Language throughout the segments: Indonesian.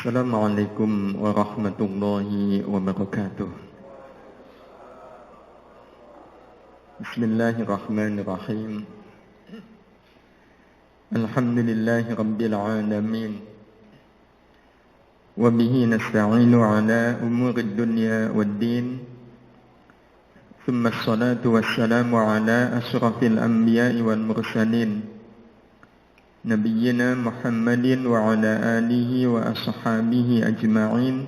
Assalamualaikum warahmatullahi wabarakatuh. Bismillahirrahmanirrahim. Alhamdulillahi rabbil alamin. Wa bihi nasta'inu ala umurid dunya waddin. Thumma assalatu wassalamu ala ashrafil anbiya'i wal mursalin. Nabiyyina Muhammadin wa ala alihi wa ashabihi ajma'in.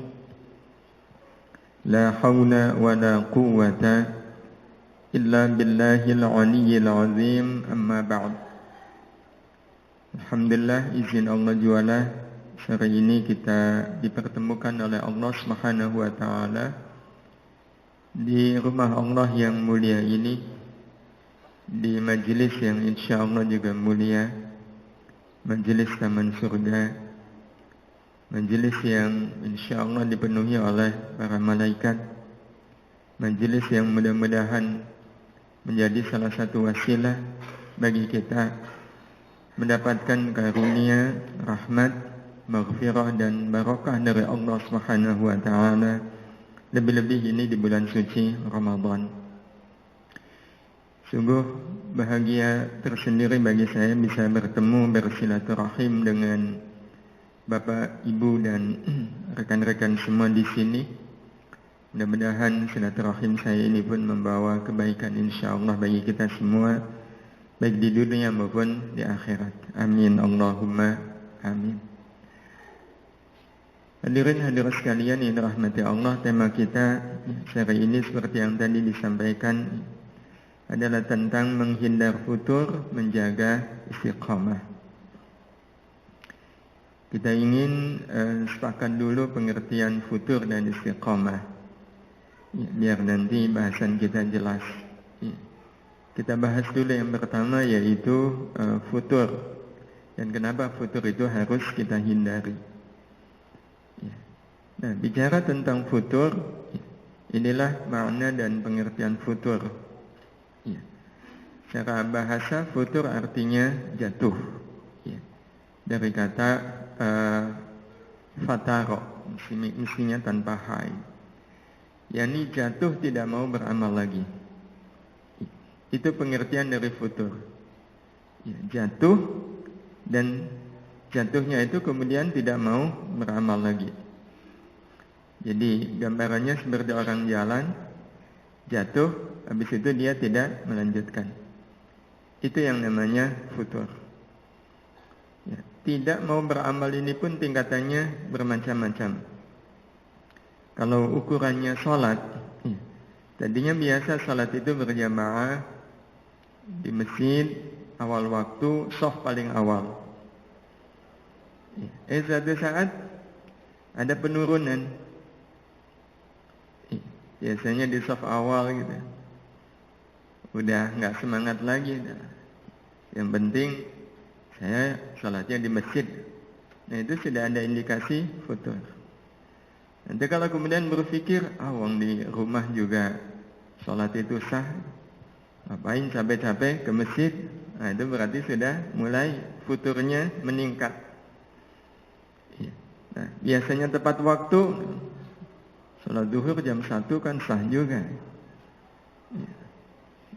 La hawla wa la quwwata illa billahil aliyyil azim, amma ba'd. Alhamdulillah, izin Allah jualah, sore ini kita dipertemukan oleh Allah Subhanahu wa ta'ala di rumah Allah yang mulia ini, di majelis yang insya Allah juga mulia, majelis taman surga, majelis yang insya Allah dipenuhi oleh para malaikat, majelis yang mudah-mudahan menjadi salah satu wasilah bagi kita mendapatkan karunia, rahmat, maghfirah dan barakah dari Allah Subhanahu wa ta'ala, lebih-lebih ini di bulan suci Ramadan. Sungguh bahagia tersendiri bagi saya bisa bertemu, bersilaturahim dengan Bapak, Ibu dan rekan-rekan semua di sini. Mudah-mudahan silaturahim saya ini pun membawa kebaikan insyaAllah bagi kita semua, baik di dunia maupun di akhirat. Amin Allahumma amin. Hadirin hadirat sekalian yang dirahmati Allah, tema kita sore ini seperti yang tadi disampaikan adalah tentang menghindar futur, menjaga istiqamah. Kita ingin sepakat dulu pengertian futur dan istiqamah, biar nanti bahasan kita jelas. Kita bahas dulu yang pertama, yaitu futur, dan kenapa futur itu harus kita hindari. Nah, bicara tentang futur, inilah makna dan pengertian futur. Secara bahasa, futur artinya jatuh, dari kata fataro, mestinya tanpa hai, yakni jatuh, tidak mau beramal lagi. Itu pengertian dari futur. Jatuh, dan jatuhnya itu kemudian tidak mau beramal lagi. Jadi gambarannya seperti orang jalan, jatuh, habis itu dia tidak melanjutkan. Itu yang namanya futur. Tidak mau beramal ini pun tingkatannya bermacam-macam. Kalau ukurannya sholat, tadinya biasa sholat itu berjamaah di masjid, awal waktu, shaf paling awal. Suatu saat ada penurunan. Biasanya di shaf awal gitu, udah nggak semangat lagi. Yang penting saya sholatnya di masjid. Nah, itu sudah ada indikasi futur. Nanti kalau kemudian berpikir, wong di rumah juga sholat itu sah, ngapain capek-capek ke masjid? Nah, itu berarti sudah mulai futurnya meningkat. Nah, biasanya tepat waktu, sholat zuhur jam 1 kan sah juga.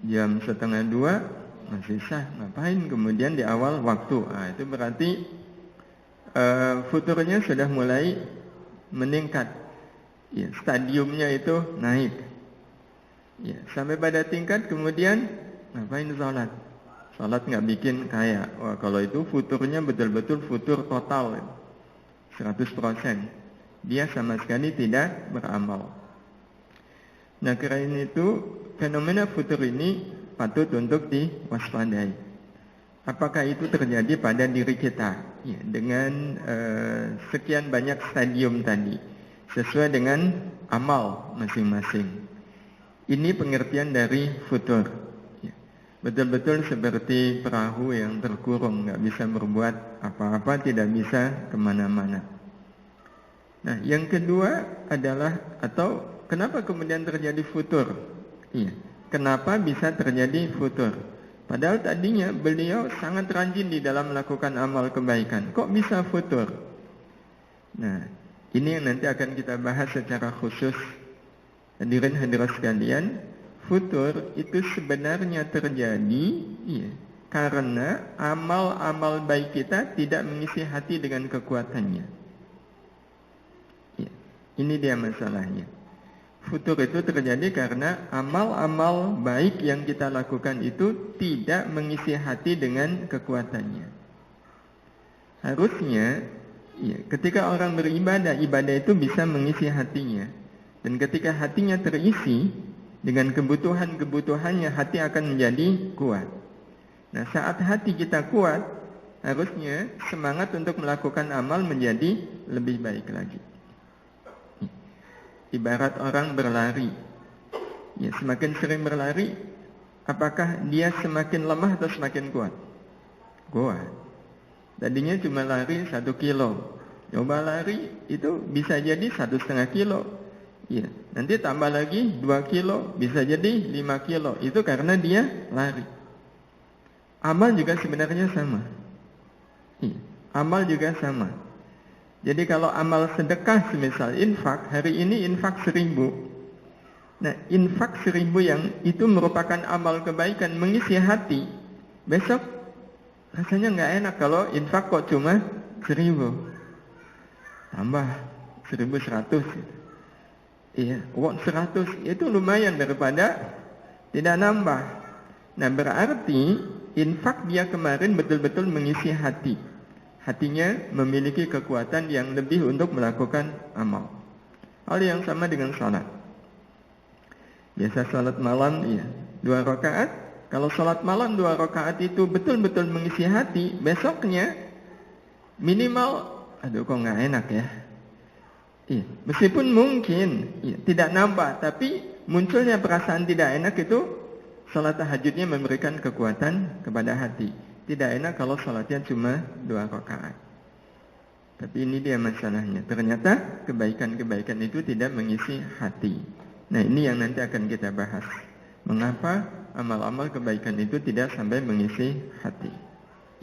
Jam 1:30 masih sah, ngapain kemudian di awal waktu? Nah, itu berarti futurnya sudah mulai meningkat. Stadiumnya itu naik. Sampai pada tingkat kemudian ngapain sholat? Sholat nggak bikin kaya. Wah, kalau itu futurnya betul-betul futur total, 100%. Dia sama sekali tidak beramal. Nah, karena itu fenomena futur ini patut untuk diwaspadai. Apakah itu terjadi pada diri kita? Dengan sekian banyak stadium tadi, sesuai dengan amal masing-masing. Ini pengertian dari futur. Betul-betul seperti perahu yang terkurung, nggak bisa berbuat apa-apa, tidak bisa kemana-mana. Nah, yang kedua adalah, atau kenapa kemudian terjadi futur? Kenapa bisa terjadi futur? Padahal tadinya beliau sangat rajin di dalam melakukan amal kebaikan. Kok bisa futur? Nah, Ini yang nanti akan kita bahas secara khusus. Hadirin hadirat sekalian, futur itu sebenarnya terjadi karena amal-amal baik kita tidak mengisi hati dengan kekuatannya. Ini dia masalahnya. Futur itu terjadi karena amal-amal baik yang kita lakukan itu tidak mengisi hati dengan kekuatannya. Harusnya ketika orang beribadah, ibadah itu bisa mengisi hatinya. Dan ketika hatinya terisi dengan kebutuhan-kebutuhannya, hati akan menjadi kuat. Nah, saat hati kita kuat, harusnya semangat untuk melakukan amal menjadi lebih baik lagi. Ibarat orang berlari. Semakin sering berlari, apakah dia semakin lemah atau semakin kuat? Kuat. Tadinya cuma lari 1 kilo. Coba lari, itu bisa jadi 1,5 kilo. Nanti tambah lagi 2 kilo, bisa jadi 5 kilo. Itu karena dia lari. Amal juga sebenarnya sama. Amal juga sama. Jadi kalau amal sedekah, semisal infak, hari ini infak 1.000. Nah, infak 1.000 yang itu merupakan amal kebaikan, mengisi hati. Besok rasanya nggak enak kalau infak kok cuma 1.000. Tambah 1.100. Uang 100 itu lumayan daripada tidak nambah. Nah, berarti infak dia kemarin betul-betul mengisi hati. Hatinya memiliki kekuatan yang lebih untuk melakukan amal. Hal yang sama dengan salat. Biasa salat malam 2 rakaat. Kalau salat malam 2 rakaat itu betul-betul mengisi hati, besoknya minimal kok nggak enak ya. Meskipun mungkin tidak nambah, tapi munculnya perasaan tidak enak itu salat tahajudnya memberikan kekuatan kepada hati. Tidak enak kalau salatnya cuma 2 rakaat. Tapi ini dia masalahnya. Ternyata kebaikan-kebaikan itu tidak mengisi hati. Nah, ini yang nanti akan kita bahas. Mengapa amal-amal kebaikan itu tidak sampai mengisi hati.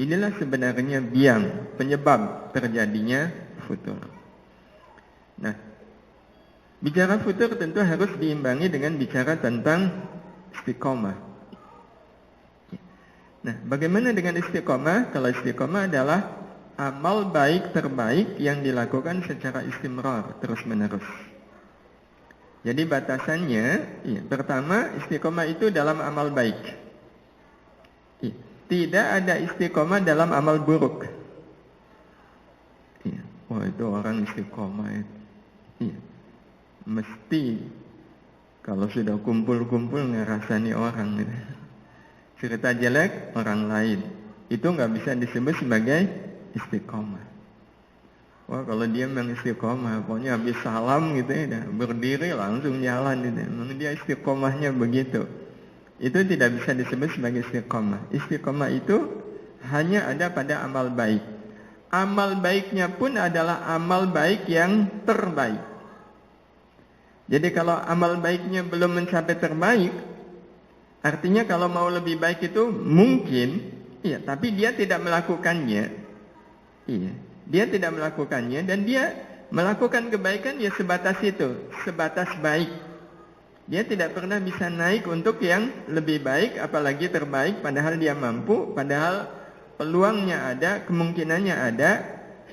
Inilah sebenarnya biang penyebab terjadinya futur. Nah, bicara futur tentu harus diimbangi dengan bicara tentang istiqomah. Nah, bagaimana dengan istiqomah? Kalau istiqomah adalah amal baik terbaik yang dilakukan secara istimrar, terus-menerus. Jadi batasannya, pertama istiqomah itu dalam amal baik. Tidak ada istiqomah dalam amal buruk. Wah, itu orang istiqomah itu. Mesti kalau sudah kumpul-kumpul ngerasani orang gitu. Cerita jelek orang lain, itu nggak bisa disebut sebagai istiqomah. Wah, kalau dia memang istiqomah, pokoknya habis salam gitu ya, berdiri langsung jalan gitu. Memang dia istiqomahnya begitu. Itu tidak bisa disebut sebagai istiqomah. Istiqomah itu hanya ada pada amal baik. Amal baiknya pun adalah amal baik yang terbaik. Jadi kalau amal baiknya belum mencapai terbaik, artinya kalau mau lebih baik itu mungkin, tapi dia tidak melakukannya. Dia tidak melakukannya dan dia melakukan kebaikan sebatas itu, sebatas baik. Dia tidak pernah bisa naik untuk yang lebih baik, apalagi terbaik, padahal dia mampu, padahal peluangnya ada, kemungkinannya ada,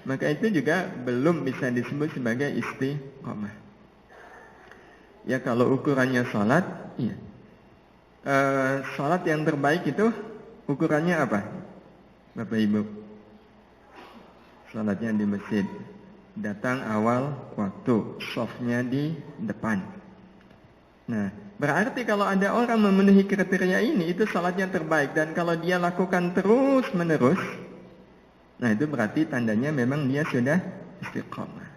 maka itu juga belum bisa disebut sebagai istiqomah. Ya, kalau ukurannya salat, salat yang terbaik itu ukurannya apa? Bapak Ibu, salatnya di masjid, datang awal waktu, shofnya di depan. Nah, berarti kalau ada orang memenuhi kriteria ini, itu salatnya terbaik. Dan kalau dia lakukan terus menerus, nah itu berarti tandanya memang dia sudah istiqomah.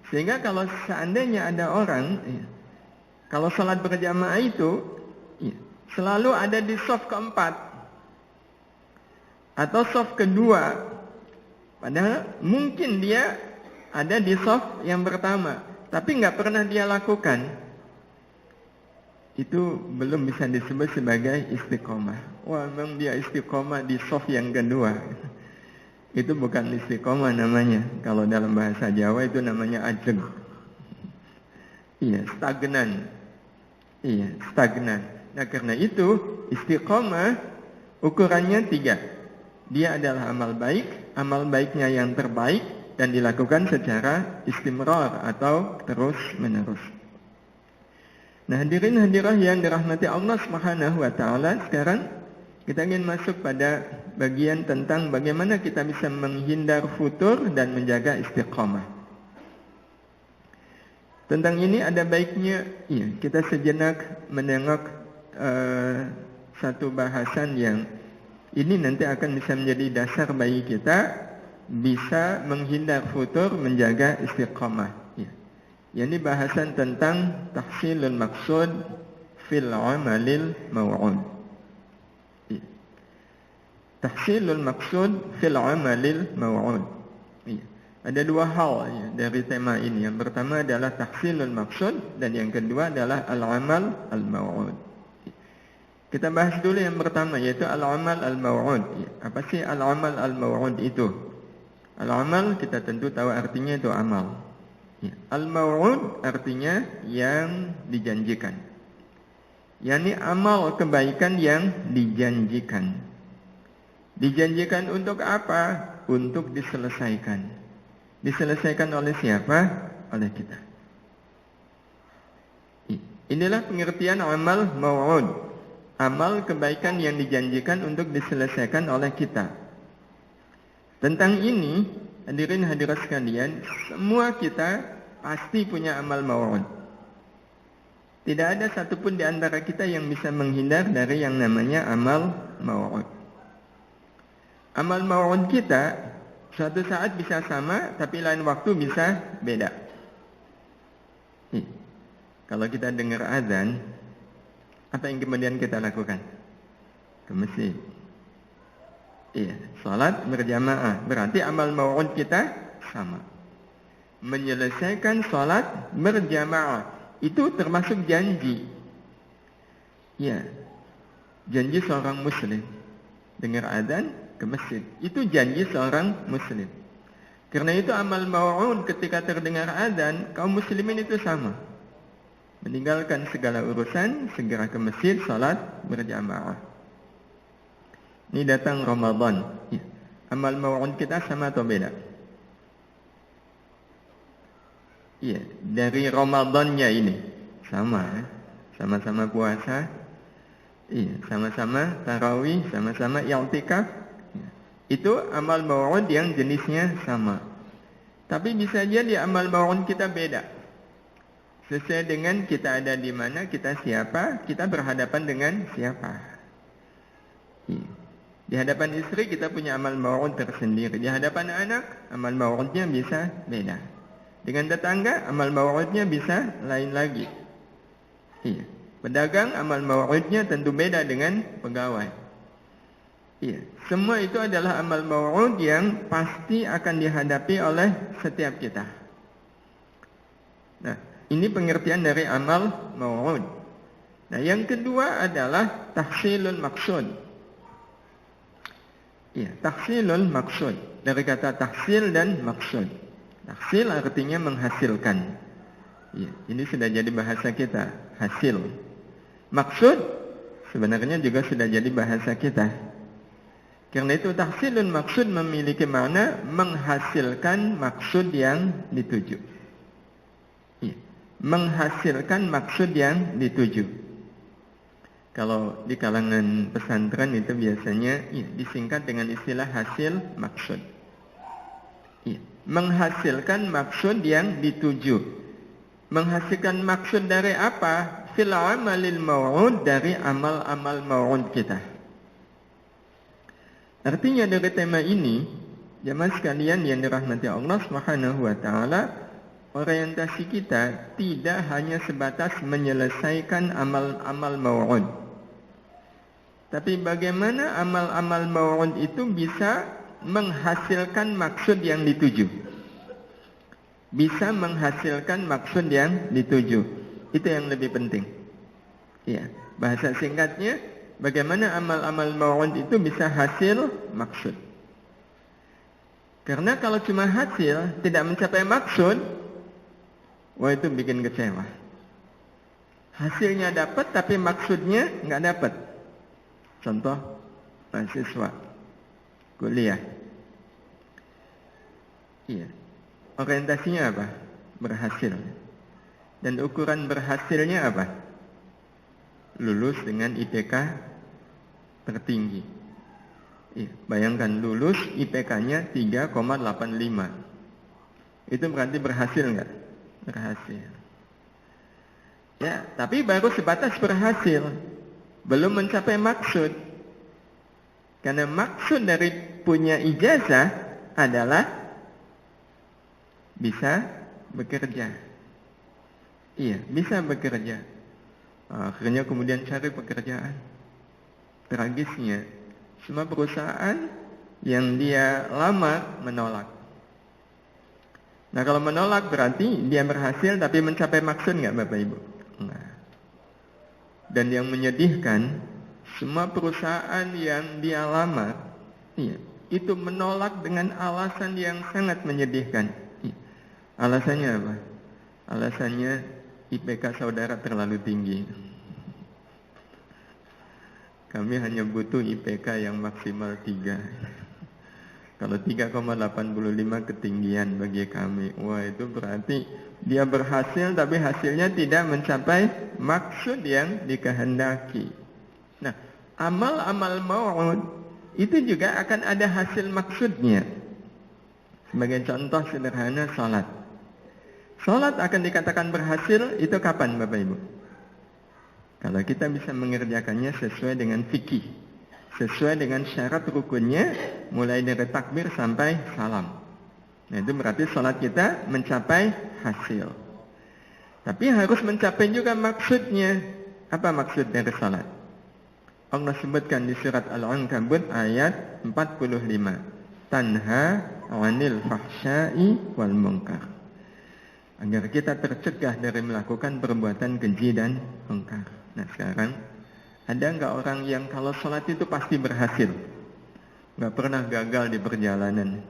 Sehingga kalau seandainya ada orang, kalau salat berjamaah itu selalu ada di shaf keempat atau shaf kedua, padahal mungkin dia ada di shaf yang pertama, tapi nggak pernah dia lakukan, itu belum bisa disebut sebagai istiqomah. Wah, memang dia istiqomah di shaf yang kedua. Itu bukan istiqomah namanya. Kalau dalam bahasa Jawa itu namanya ajeng. Iya, stagnan. Iya, stagnan. Nah, karena itu istiqomah ukurannya 3. Dia adalah amal baik, amal baiknya yang terbaik dan dilakukan secara istimrar atau terus menerus. Nah, hadirin hadirah yang dirahmati Allah Subhanahu wa taala, sekarang kita ingin masuk pada bagian tentang bagaimana kita bisa menghindar futur dan menjaga istiqamah. Tentang ini ada baiknya kita sejenak menengok satu bahasan yang ini nanti akan bisa menjadi dasar bagi kita bisa menghindar futur, menjaga istiqamah. Ini bahasan tentang tahsilul maqsud fil amalil maw'ud. Tahsilul maqsud fil amalil maw'ud. Ada 2 hal dari tema ini. Yang pertama adalah tahsilul maqsud dan yang kedua adalah al-amal al-maw'ud. Kita bahas dulu yang pertama, yaitu al-amal al-maw'ud. Apa sih al-amal al-maw'ud itu? Al-amal kita tentu tahu artinya itu amal. Al-maw'ud artinya yang dijanjikan. yakni amal kebaikan yang dijanjikan. Dijanjikan untuk apa? Untuk diselesaikan. Diselesaikan oleh siapa? Oleh kita. Inilah pengertian amal mau'ud. Amal kebaikan yang dijanjikan untuk diselesaikan oleh kita. Tentang ini, hadirin hadirat sekalian, semua kita pasti punya amal mau'ud. Tidak ada satupun di antara kita yang bisa menghindar dari yang namanya amal mau'ud. Amal mau'ud kita suatu saat bisa sama, tapi lain waktu bisa beda. Kalau kita dengar azan, apa yang kemudian kita lakukan? Ke masjid. Salat berjamaah. Berarti amal mau'ud kita sama. Menyelesaikan salat berjamaah. Itu termasuk janji. Janji seorang muslim. Dengar azan, ke masjid. Itu janji seorang muslim. Karena itu amal mau'ud ketika terdengar azan, kaum muslimin itu sama. Meninggalkan segala urusan, segera ke masjid, salat berjamaah. Ini datang Ramadan. Amal mau'ud kita sama atau beda? Dari Ramadannya ini sama. Sama-sama puasa. Sama-sama tarawih, sama-sama i'tikaf. Itu amal mau'ud yang jenisnya sama. Tapi bisa jadi amal mau'ud kita beda. Sesuai dengan kita ada di mana, kita siapa, kita berhadapan dengan siapa. Di hadapan istri kita punya amal mau'ud tersendiri. Di hadapan anak, amal mau'udnya bisa beda. Dengan tetangga, amal mau'udnya bisa lain lagi. Pedagang, amal mau'udnya tentu beda dengan pegawai. Semua itu adalah amal mau'ud yang pasti akan dihadapi oleh setiap kita. Nah, ini pengertian dari amal mau'ud. Nah, yang kedua adalah tahsilul maksud. Tahsilul maksud. Dari kata tahsil dan maksud. Tahsil artinya menghasilkan. Ini sudah jadi bahasa kita. Hasil. Maksud sebenarnya juga sudah jadi bahasa kita. Karena itu tahsilul maksud memiliki makna menghasilkan maksud yang dituju. Menghasilkan maksud yang dituju. Kalau di kalangan pesantren itu biasanya disingkat dengan istilah hasil maksud. Menghasilkan maksud yang dituju. Menghasilkan maksud dari apa? Fil amalil mau'ud, dari amal-amal mau'ud kita. Artinya dari tema ini, jemaah sekalian yang dirahmati Allah Subhanahu wa taala, orientasi kita tidak hanya sebatas menyelesaikan amal-amal mau'ud. Tapi bagaimana amal-amal mau'ud itu bisa menghasilkan maksud yang dituju. Bisa menghasilkan maksud yang dituju. Itu yang lebih penting. Bahasa singkatnya, bagaimana amal-amal mau'ud itu bisa hasil maksud. Karena kalau cuma hasil, tidak mencapai maksud, wah itu bikin kecewa. Hasilnya dapat, tapi maksudnya nggak dapat. Contoh, mahasiswa kuliah. Iya. Orientasinya apa? Berhasil. Dan ukuran berhasilnya apa? Lulus dengan IPK tertinggi. Iya. Bayangkan lulus IPK-nya 3,85. Itu berarti berhasil nggak? Berhasil. Ya, tapi baru sebatas berhasil. Belum mencapai maksud. Karena maksud dari punya ijazah adalah bisa bekerja. Iya, bisa bekerja. Akhirnya kemudian cari pekerjaan. Tragisnya, semua perusahaan yang dia lamar menolak. Nah, kalau menolak berarti dia berhasil tapi mencapai maksud nggak Bapak Ibu? Nah. Dan yang menyedihkan, semua perusahaan yang dia lamar, iya, itu menolak dengan alasan yang sangat menyedihkan. Alasannya apa? Alasannya IPK saudara terlalu tinggi. Kami hanya butuh IPK yang maksimal 3. Kalau 3,85 ketinggian bagi kami. Wah, itu berarti dia berhasil tapi hasilnya tidak mencapai maksud yang dikehendaki. Nah, amal-amal mau'ud itu juga akan ada hasil maksudnya. Sebagai contoh sederhana, salat. Salat akan dikatakan berhasil itu kapan Bapak Ibu? Kalau kita bisa mengerjakannya sesuai dengan fikih, sesuai dengan syarat rukunnya, mulai dari takbir sampai salam. Nah, itu berarti salat kita mencapai hasil. Tapi harus mencapai juga maksudnya. Apa maksud dari salat? Allah sebutkan di surat Al-Ankabut ayat 45. Tanha 'anil fahsya'i wal munkar. Agar kita tercegah dari melakukan perbuatan keji dan mungkar. Nah, sekarang ada nggak orang yang kalau sholat itu pasti berhasil? Nggak pernah gagal di perjalanan.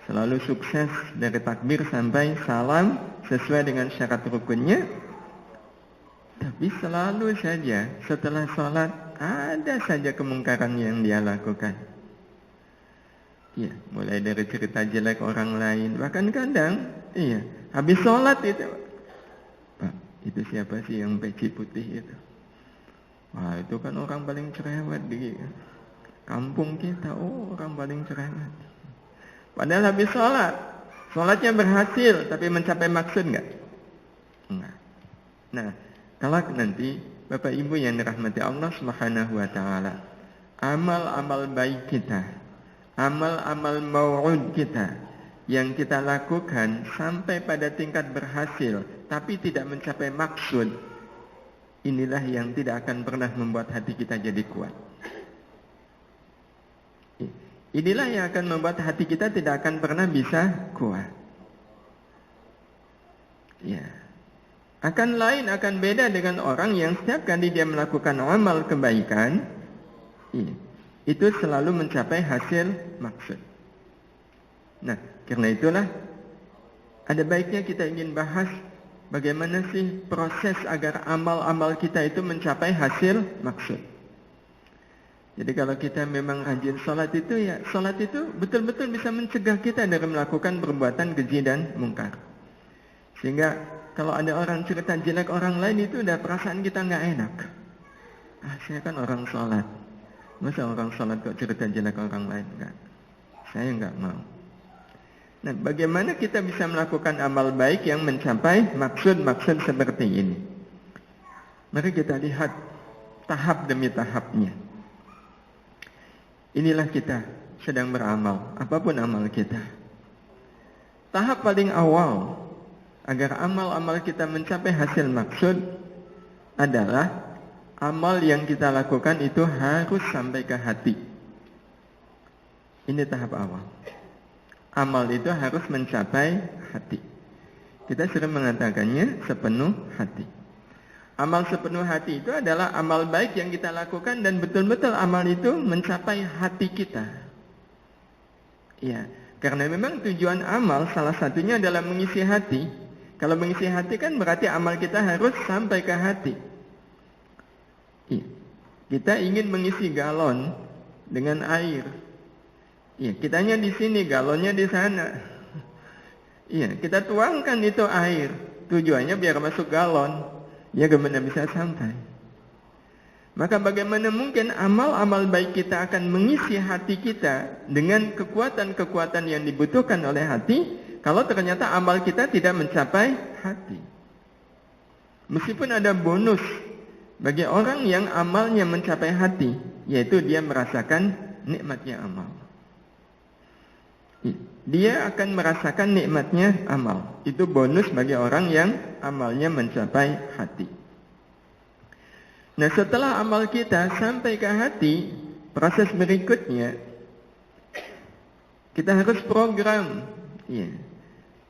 Selalu sukses dari takbir sampai salam sesuai dengan syarat rukunnya. Tapi selalu saja setelah sholat ada saja kemungkaran yang dia lakukan. Iya, mulai dari cerita jelek orang lain. Bahkan kadang, iya, habis sholat itu, Pak, itu siapa sih yang peci putih itu? Wah, itu kan orang paling cerewet di kampung kita. Oh, orang paling cerewet. Padahal habis sholat, sholatnya berhasil, tapi mencapai maksud nggak? Enggak. Nah, kalau nanti Bapak Ibu yang dirahmati Allah Subhanahu wa Ta'ala, amal-amal baik kita, amal-amal mau'ud kita yang kita lakukan sampai pada tingkat berhasil tapi tidak mencapai maksud, inilah yang tidak akan pernah membuat hati kita jadi kuat. Inilah yang akan membuat hati kita tidak akan pernah bisa kuat. Ya. Akan lain, akan beda dengan orang yang setiap kali dia melakukan amal kebaikan, itu selalu mencapai hasil maksud. Nah, karena itulah ada baiknya kita ingin bahas bagaimana sih proses agar amal-amal kita itu mencapai hasil maksud. Jadi kalau kita memang rajin sholat itu, ya sholat itu betul-betul bisa mencegah kita dari melakukan perbuatan keji dan mungkar. Sehingga kalau ada orang cerita jelek orang lain itu udah perasaan kita nggak enak. Saya kan orang sholat. Masa orang sholat kok cerita jelek orang lain? Enggak. Saya nggak mau. Nah, bagaimana kita bisa melakukan amal baik yang mencapai maksud-maksud seperti ini? Mari kita lihat tahap demi tahapnya. Inilah kita sedang beramal, apapun amal kita. Tahap paling awal agar amal-amal kita mencapai hasil maksud adalah amal yang kita lakukan itu harus sampai ke hati. Ini tahap awal. Amal itu harus mencapai hati. Kita sering mengatakannya sepenuh hati. Amal sepenuh hati itu adalah amal baik yang kita lakukan dan betul-betul amal itu mencapai hati kita. Ya, Karena memang tujuan amal salah satunya adalah mengisi hati. Kalau mengisi hati kan berarti amal kita harus sampai ke hati. Iya. Kita ingin mengisi galon dengan air. Iya, kitanya di sini, galonnya di sana. Iya, kita tuangkan itu air. Tujuannya biar masuk galon. Ya kemana bisa sampai. Maka bagaimana mungkin amal-amal baik kita akan mengisi hati kita dengan kekuatan-kekuatan yang dibutuhkan oleh hati, kalau ternyata amal kita tidak mencapai hati. Meskipun ada bonus bagi orang yang amalnya mencapai hati, yaitu dia merasakan nikmatnya amal. Dia akan merasakan nikmatnya amal. Itu bonus bagi orang yang amalnya mencapai hati. Nah, setelah amal kita sampai ke hati, proses berikutnya kita harus program. Iya.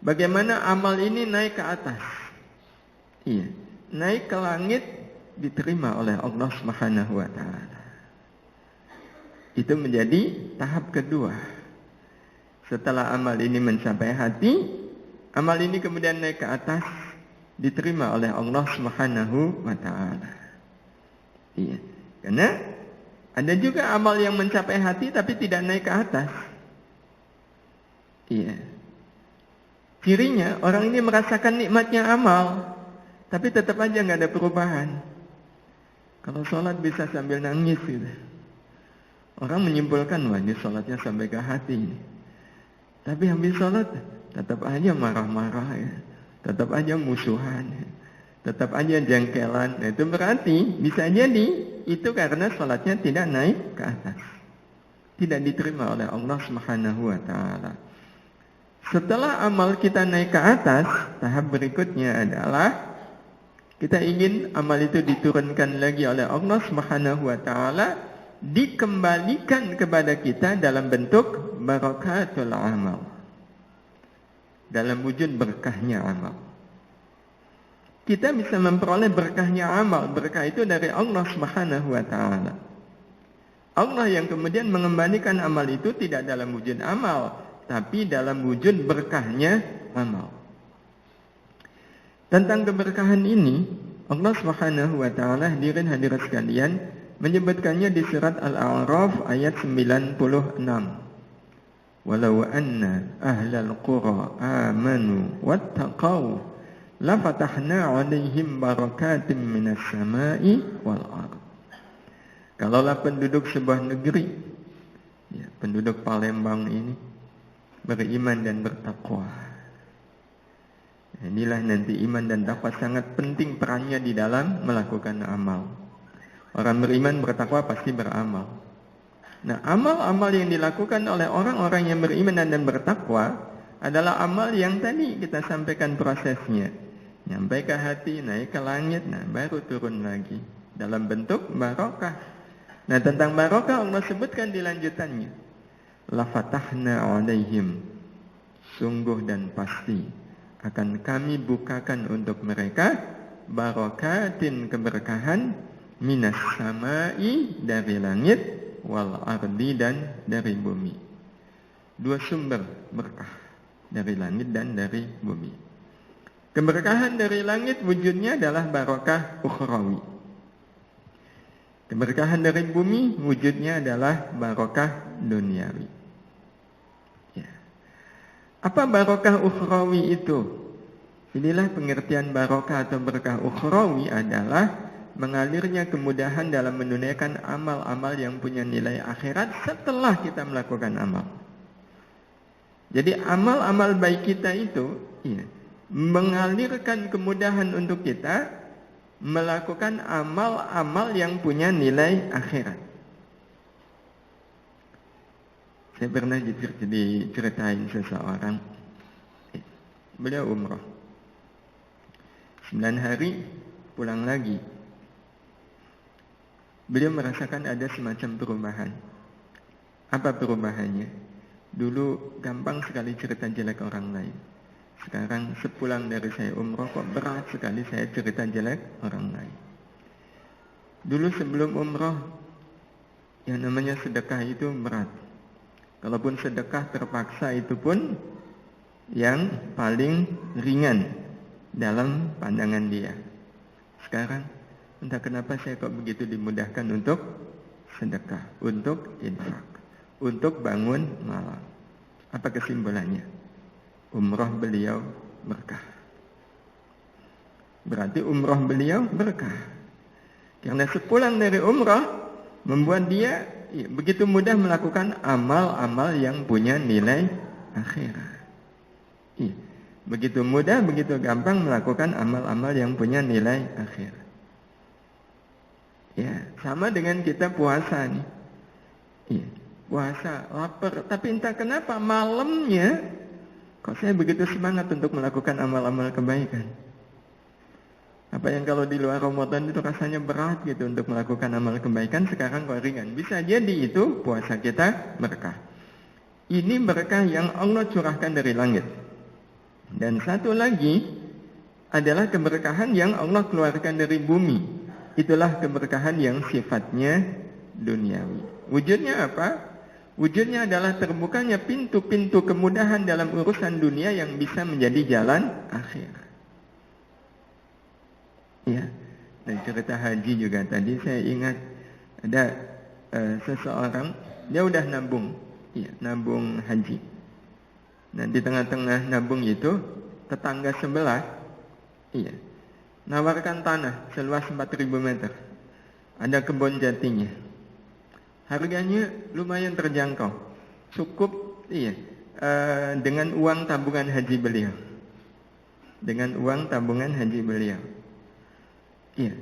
Bagaimana amal ini naik ke atas. Iya. Naik ke langit, diterima oleh Allah Subhanahu wa taala. Itu menjadi tahap kedua. Setelah amal ini mencapai hati, amal ini kemudian naik ke atas, diterima oleh Allah Subhanahu wa taala. Iya. Karena ada juga amal yang mencapai hati tapi tidak naik ke atas. Iya. Cirinya orang ini merasakan nikmatnya amal, tapi tetap aja nggak ada perubahan. Kalau sholat bisa sambil nangis gitu. Orang menyimpulkan, wah ini sholatnya sampai ke hati. Tapi habis sholat tetap aja marah-marah ya. Tetap aja musuhan ya. Tetap aja jengkelan. Nah, itu berarti bisa jadi itu karena sholatnya tidak naik ke atas. Tidak diterima oleh Allah Subhanahu wa taala. Setelah amal kita naik ke atas, tahap berikutnya adalah kita ingin amal itu diturunkan lagi oleh Allah Subhanahu wa taala, dikembalikan kepada kita dalam bentuk barakatul amal. Dalam wujud berkahnya amal. Kita bisa memperoleh berkahnya amal. Berkah itu dari Allah Subhanahu wa taala. Allah yang kemudian mengembalikan amal itu tidak dalam wujud amal, tapi dalam wujud berkahnya amal. Tentang keberkahan ini, Allah Subhanahu wa taala, hadirin hadirat sekalian, menyebutkannya di surat Al-A'raf ayat 96. Walau anna ahlal qura amanu wattaqau la fatahna 'alaihim barakatim minas sama'i wal ardh. Kalaulah penduduk sebuah negeri, ya, penduduk Palembang ini beriman dan bertakwa. Inilah nanti iman dan takwa sangat penting perannya di dalam melakukan amal. Orang beriman bertakwa pasti beramal. Nah, amal-amal yang dilakukan oleh orang-orang yang beriman dan bertakwa adalah amal yang tadi kita sampaikan prosesnya. Nyampai ke hati, naik ke langit, nah baru turun lagi dalam bentuk barokah. Nah, tentang barokah Allah sebutkan di lanjutannya. La fatahna 'alaihim, sungguh dan pasti akan kami bukakan untuk mereka barokatin, keberkahan, minas sama'i, dari langit, wal ardi, dan dari bumi. Dua sumber berkah, dari langit dan dari bumi. Keberkahan dari langit wujudnya adalah barokah ukhrawi. Keberkahan dari bumi wujudnya adalah barokah duniawi. Ya. Apa barokah ukhrawi itu? Inilah pengertian barokah atau berkah ukhrawi adalah mengalirnya kemudahan dalam menunaikan amal-amal yang punya nilai akhirat setelah kita melakukan amal. Jadi amal-amal baik kita itu mengalirkan kemudahan untuk kita melakukan amal-amal yang punya nilai akhirat. Saya pernah diceritain seseorang, beliau umrah 9 hari pulang lagi. Beliau merasakan ada semacam perubahan. Apa perubahannya? Dulu gampang sekali cerita jelek orang lain. Sekarang sepulang dari saya umroh kok berat sekali saya cerita jelek orang lain. Dulu sebelum umroh yang namanya sedekah itu berat. Kalaupun sedekah terpaksa itu pun yang paling ringan dalam pandangan dia. Sekarang entah kenapa saya kok begitu dimudahkan untuk sedekah, untuk infak, untuk bangun malam. Apa kesimpulannya? Umrah beliau berkah. Berarti umrah beliau berkah. Karena sepulang dari umrah membuat dia begitu mudah melakukan amal-amal yang punya nilai akhirat. Begitu mudah, begitu gampang melakukan amal-amal yang punya nilai akhirat. Ya, sama dengan kita puasa nih. Puasa, lapar, tapi entah kenapa malamnya kok saya begitu semangat untuk melakukan amal-amal kebaikan. Apa yang kalau di luar Ramadan itu rasanya berat gitu untuk melakukan amal kebaikan, sekarang kok ringan. Bisa jadi itu puasa kita berkah. Ini berkah yang Allah curahkan dari langit. Dan satu lagi adalah keberkahan yang Allah keluarkan dari bumi. Itulah keberkahan yang sifatnya duniawi. Wujudnya apa? Wujudnya adalah terbukanya pintu-pintu kemudahan dalam urusan dunia yang bisa menjadi jalan akhir. Ya, dan cerita haji juga tadi saya ingat ada seseorang, dia udah nabung, nabung haji. Nah di tengah-tengah nabung itu tetangga sebelah, nawarkan tanah seluas 4.000 meter, ada kebun jatinya, harganya lumayan terjangkau, cukup, dengan uang tabungan haji beliau,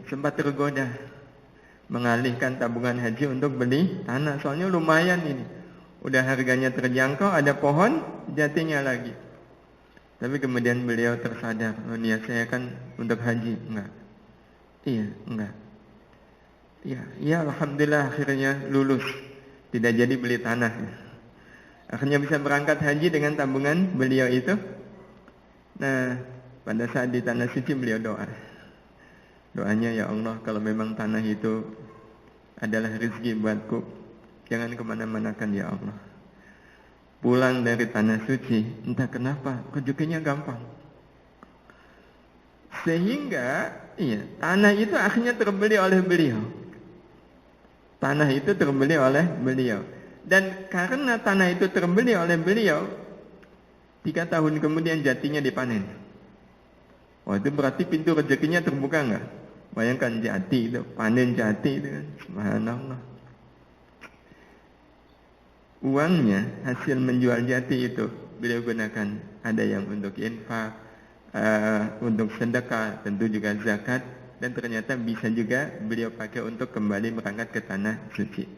sempat tergoda mengalihkan tabungan haji untuk beli tanah. Soalnya lumayan ini. Udah harganya terjangkau, ada pohon jatinya lagi. Tapi kemudian beliau tersadar, niat saya kan untuk haji. Enggak. Alhamdulillah akhirnya lulus. Tidak jadi beli tanah. Akhirnya bisa berangkat haji dengan tabungan beliau itu. Nah, pada saat di tanah suci beliau doa. Doanya, ya Allah, kalau memang tanah itu adalah rezeki buatku, jangan kemana-manakan ya Allah. Pulang dari tanah suci, entah kenapa, rezekinya gampang. Sehingga, tanah itu akhirnya terbeli oleh beliau. Dan karena tanah itu terbeli oleh beliau, 3 tahun kemudian jatinya dipanen. Wah, itu berarti pintu rezekinya terbuka enggak? Bayangkan jati itu, panen jati itu kan, subhanallah. Uangnya, hasil menjual jati itu, beliau gunakan, ada yang untuk infak, untuk sedekah, tentu juga zakat, dan ternyata bisa juga beliau pakai untuk kembali berangkat ke tanah suci.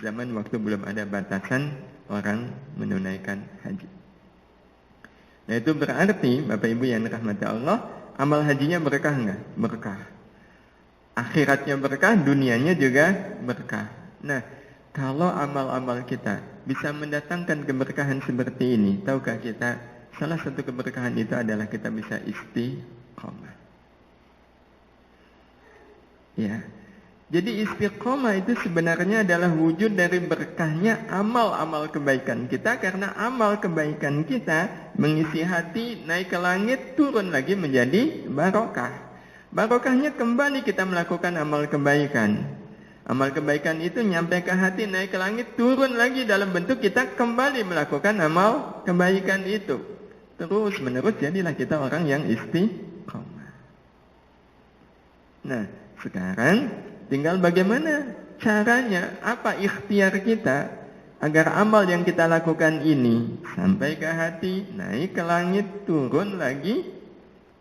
Zaman waktu belum ada batasan orang menunaikan haji. Nah itu berarti, Bapak Ibu yang dirahmati Allah, amal hajinya berkah enggak? Berkah. Akhiratnya berkah, dunianya juga berkah. Nah, kalau amal-amal kita bisa mendatangkan keberkahan seperti ini, tahukah kita salah satu keberkahan itu adalah kita bisa istiqomah. Ya. Jadi istiqomah itu sebenarnya adalah wujud dari berkahnya amal-amal kebaikan kita, karena amal kebaikan kita mengisi hati, naik ke langit, turun lagi menjadi barokah. Barokahnya kembali kita melakukan amal kebaikan. Amal kebaikan itu nyampe ke hati, naik ke langit, turun lagi dalam bentuk kita kembali melakukan amal kebaikan itu. Terus menerus jadilah kita orang yang istiqomah. Nah, sekarang tinggal bagaimana caranya, apa ikhtiar kita agar amal yang kita lakukan ini sampai ke hati, naik ke langit, turun lagi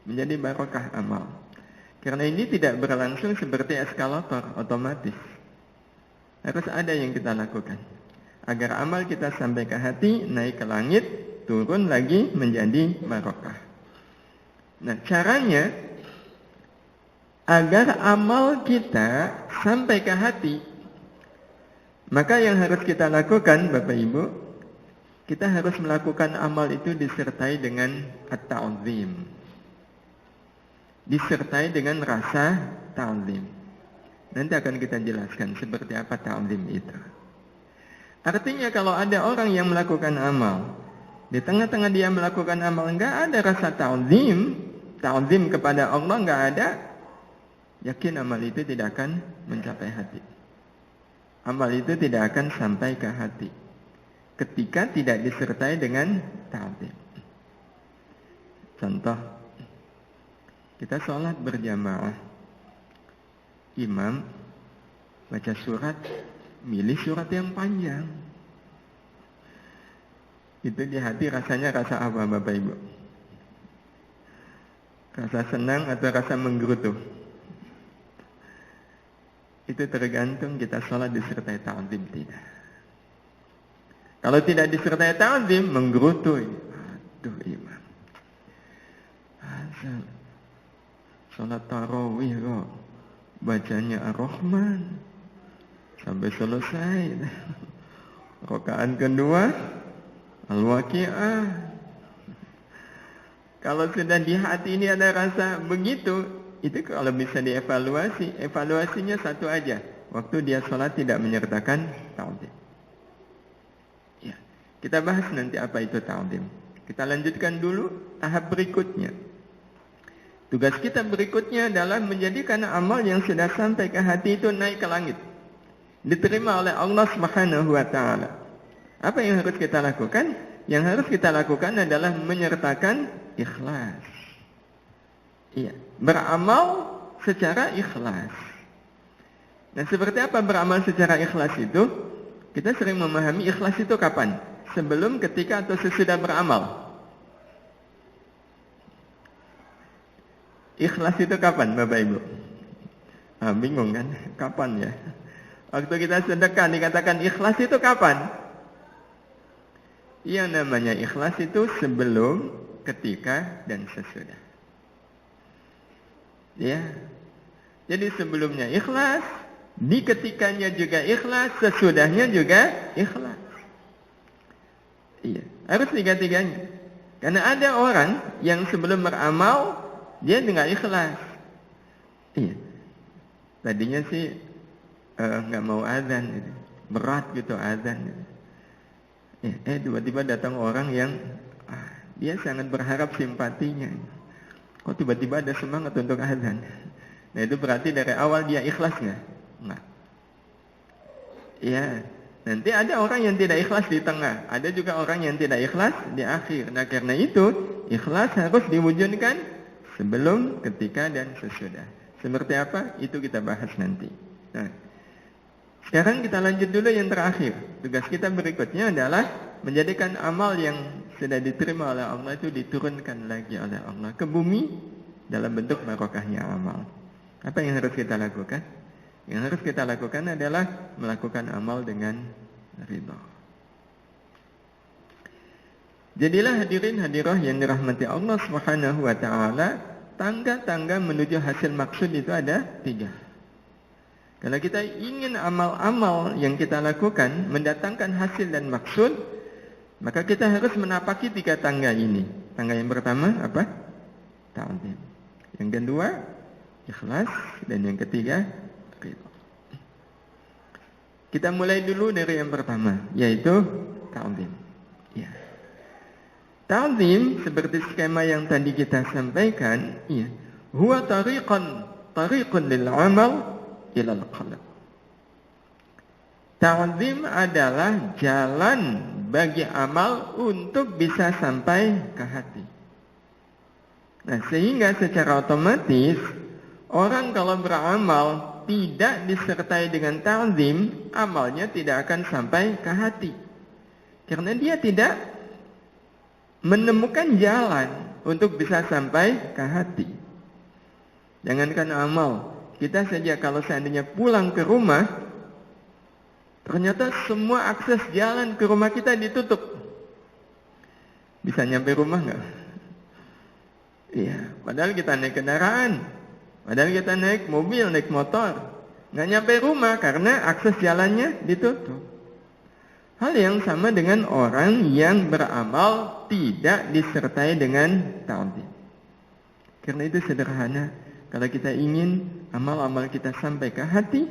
menjadi barokah amal. Karena ini tidak berlangsung seperti eskalator otomatis. Harus ada yang kita lakukan agar amal kita sampai ke hati, naik ke langit, turun lagi menjadi barokah. Nah, caranya agar amal kita sampai ke hati, maka yang harus kita lakukan, Bapak Ibu, kita harus melakukan amal itu disertai dengan at-ta'zim, disertai dengan rasa ta'zim. Nanti akan kita jelaskan seperti apa ta'zim itu. Artinya kalau ada orang yang melakukan amal, di tengah-tengah dia melakukan amal, enggak ada rasa ta'zim kepada Allah, enggak ada, yakin amal itu tidak akan mencapai hati. Amal itu tidak akan sampai ke hati ketika tidak disertai dengan ta'zim. Contoh, kita sholat berjamaah, imam baca surat, milih surat yang panjang. Itu di hati rasanya rasa apa Bapak Ibu? Rasa senang atau rasa menggerutu? Itu tergantung kita sholat disertai ta'zim tidak. Kalau tidak disertai ta'zim, menggerutu. Aduh imam, asal sholat tarawih kok bacanya Ar-Rahman sampai selesai. Rakaat kedua Al-Waqi'ah. Kalau sudah di hati ini ada rasa begitu, itu kalau bisa dievaluasi, evaluasinya satu aja. Waktu dia sholat tidak menyertakan ta'zim. Ya, kita bahas nanti apa itu ta'zim. Kita lanjutkan dulu tahap berikutnya. Tugas kita berikutnya adalah menjadikan amal yang sudah sampai ke hati itu naik ke langit, diterima oleh Allah Subhanahu wa taala. Apa yang harus kita lakukan? Yang harus kita lakukan adalah menyertakan ikhlas. Iya, beramal secara ikhlas. Nah, seperti apa beramal secara ikhlas itu? Kita sering memahami ikhlas itu kapan? Sebelum, ketika, atau sesudah beramal. Ikhlas itu kapan Bapak Ibu? Bingung kan? Kapan ya? Waktu kita sedekah dikatakan ikhlas itu kapan? Yang namanya ikhlas itu sebelum, ketika, dan sesudah. Ya. Jadi sebelumnya ikhlas, di ketikanya juga ikhlas, sesudahnya juga ikhlas. Iya, harus tiga-tiganya. Karena ada orang yang sebelum beramal dia tidak ikhlas. Iya. Tadinya sih nggak mau azan, gitu. Berat gitu azan. Gitu. Tiba-tiba datang orang yang dia sangat berharap simpatinya. Kok tiba-tiba ada semangat untuk azan? Nah itu berarti dari awal dia ikhlas nggak? Nggak. Iya. Nanti ada orang yang tidak ikhlas di tengah. Ada juga orang yang tidak ikhlas di akhir. Nah karena itu ikhlas harus diwujudkan sebelum, ketika, dan sesudah. Seperti apa? Itu kita bahas nanti. Nah, sekarang kita lanjut dulu yang terakhir. Tugas kita berikutnya adalah menjadikan amal yang sudah diterima oleh Allah itu diturunkan lagi oleh Allah ke bumi dalam bentuk barokahnya amal. Apa yang harus kita lakukan? Yang harus kita lakukan adalah melakukan amal dengan ridha. Jadilah hadirin hadirah yang dirahmati Allah Subhanahu wa taala, tangga-tangga menuju hasil maksud itu ada 3. Kalau kita ingin amal-amal yang kita lakukan mendatangkan hasil dan maksud, maka kita harus menapaki 3 tangga ini. Tangga yang pertama apa? Ta'zim. Yang kedua, ikhlas, dan yang ketiga, ridha. Kita mulai dulu dari yang pertama, yaitu ta'zim. Ya. Ta'zim seperti skema yang tadi kita sampaikan, ya, huwa tariqun lil amal ilal qalb. Ta'zim adalah jalan bagi amal untuk bisa sampai ke hati. Nah, sehingga secara otomatis orang kalau beramal tidak disertai dengan ta'zim, amalnya tidak akan sampai ke hati. Karena dia tidak menemukan jalan untuk bisa sampai ke hati. Jangankan amal, kita saja kalau seandainya pulang ke rumah, ternyata semua akses jalan ke rumah kita ditutup. Bisa nyampe rumah nggak? Iya, padahal kita naik kendaraan, padahal kita naik mobil, naik motor, nggak nyampe rumah karena akses jalannya ditutup. Hal yang sama dengan orang yang beramal tidak disertai dengan ta'zim. Karena itu sederhana. Kalau kita ingin amal-amal kita sampai ke hati,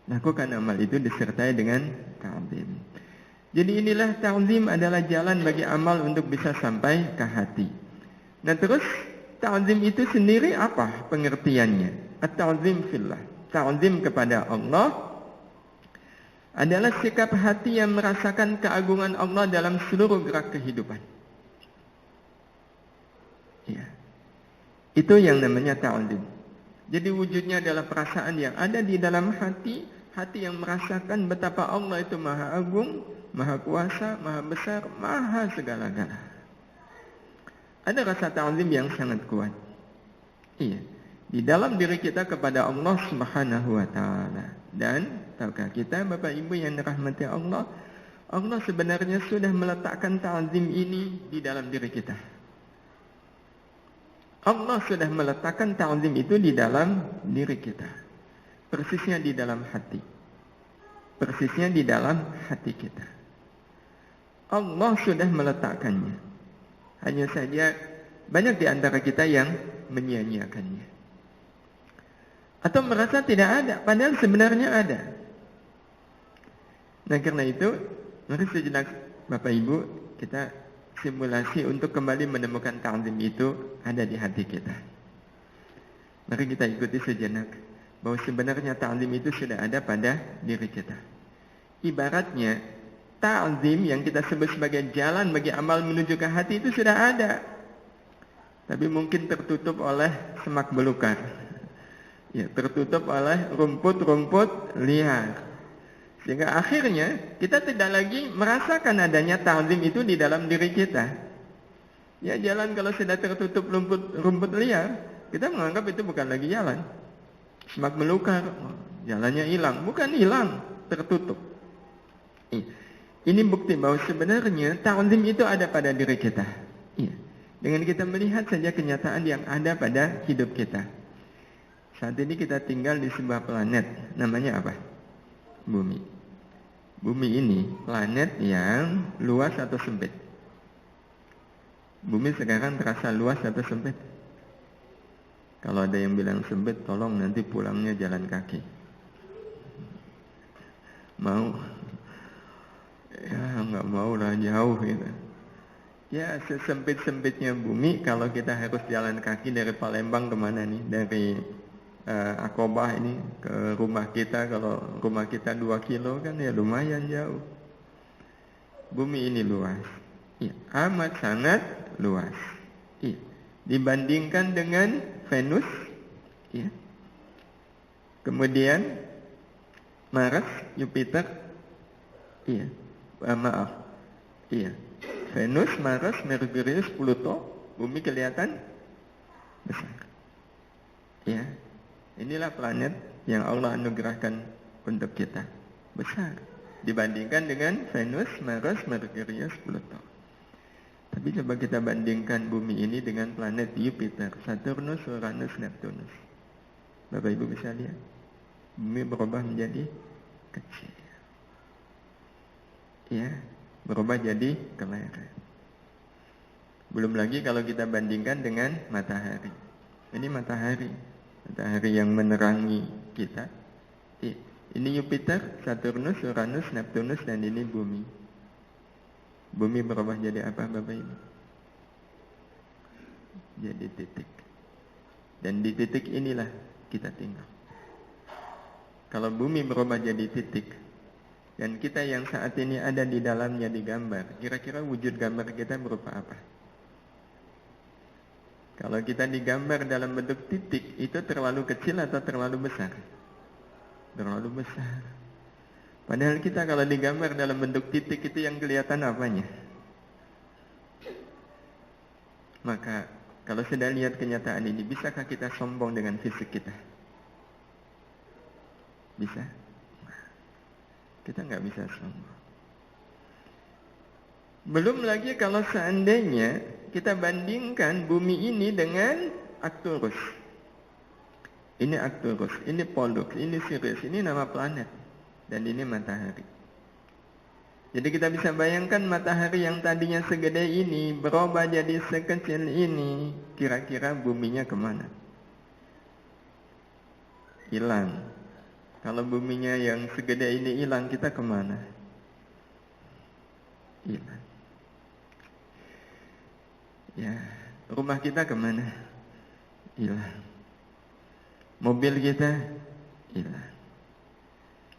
lakukan amal itu disertai dengan ta'zim. Jadi inilah ta'zim adalah jalan bagi amal untuk bisa sampai ke hati. Nah terus ta'zim itu sendiri apa pengertiannya? At-ta'zim fillah. Ta'zim kepada Allah adalah sikap hati yang merasakan keagungan Allah dalam seluruh gerak kehidupan. Ya. Itu yang namanya ta'zim. Jadi wujudnya adalah perasaan yang ada di dalam hati, hati yang merasakan betapa Allah itu maha agung, maha kuasa, maha besar, maha segala-gala. Ada rasa ta'zim yang sangat kuat. Iya, di dalam diri kita kepada Allah Subhanahu wa taala. Dan tahukah kita Bapak Ibu yang dirahmati Allah, Allah sebenarnya sudah meletakkan ta'zim ini di dalam diri kita. Allah sudah meletakkan ta'zim itu di dalam diri kita. Persisnya di dalam hati. Persisnya di dalam hati kita. Allah sudah meletakkannya. Hanya saja banyak di antara kita yang menyia-nyiakannya. Atau merasa tidak ada, padahal sebenarnya ada. Nah karena itu, mari sejenak Bapak Ibu, kita simulasi untuk kembali menemukan ta'zim itu ada di hati kita. Mari kita ikuti sejenak bahwa sebenarnya ta'zim itu sudah ada pada diri kita. Ibaratnya ta'zim yang kita sebut sebagai jalan bagi amal menuju ke hati itu sudah ada. Tapi mungkin tertutup oleh semak belukar. Ya, tertutup oleh rumput-rumput liar. Sehingga akhirnya kita tidak lagi merasakan adanya ta'zim itu di dalam diri kita. Ya jalan kalau sudah tertutup rumput liar, kita menganggap itu bukan lagi jalan. Semak belukar, jalannya hilang. Bukan hilang, tertutup. Ini bukti bahwa sebenarnya ta'zim itu ada pada diri kita. Iya. Dengan kita melihat saja kenyataan yang ada pada hidup kita. Saat ini kita tinggal di sebuah planet, namanya apa? Bumi. Bumi ini planet yang luas atau sempit? Bumi sekarang terasa luas atau sempit? Kalau ada yang bilang sempit, tolong nanti pulangnya jalan kaki. Mau? Ya nggak mau lah, jauh gitu. Ya sesempit-sempitnya bumi, kalau kita harus jalan kaki dari Palembang kemana nih? Dari Akobah ini ke rumah kita, kalau rumah kita 2 kilo kan ya lumayan jauh. Bumi ini luas, ya, amat sangat luas. Ya. Dibandingkan dengan Venus, ya. Kemudian Mars, Jupiter, iya, iya, Venus, Mars, Merkurius, Pluto, Bumi kelihatan besar. Ya. Inilah planet yang Allah anugerahkan untuk kita. Besar. Dibandingkan dengan Venus, Mars, Merkurius, Pluto. Tapi coba kita bandingkan bumi ini dengan planet Jupiter, Saturnus, Uranus, Neptunus. Bapak Ibu bisa lihat. Bumi berubah menjadi kecil. Ya, berubah jadi kelereng. Belum lagi kalau kita bandingkan dengan matahari. Ini matahari yang menerangi kita. Ini Jupiter, Saturnus, Uranus, Neptunus, dan ini bumi. Bumi berubah jadi apa Bapak Ibu? Jadi titik. Dan di titik inilah kita tinggal. Kalau bumi berubah jadi titik, dan kita yang saat ini ada di dalamnya digambar, kira-kira wujud gambar kita berupa apa? Kalau kita digambar dalam bentuk titik, itu terlalu kecil atau terlalu besar? Terlalu besar. Padahal kita kalau digambar dalam bentuk titik itu yang kelihatan apanya? Maka kalau sudah lihat kenyataan ini, bisakah kita sombong dengan fisik kita? Bisa? Kita nggak bisa sombong. Belum lagi kalau seandainya kita bandingkan bumi ini dengan Arcturus. Ini Arcturus, ini Pollux, ini Sirius, ini nama planet. Dan ini matahari. Jadi kita bisa bayangkan matahari yang tadinya segede ini berubah jadi sekecil ini. Kira-kira buminya kemana? Hilang. Kalau buminya yang segede ini hilang, kita kemana? Hilang. Ya, rumah kita kemana? Hilang. Mobil kita hilang.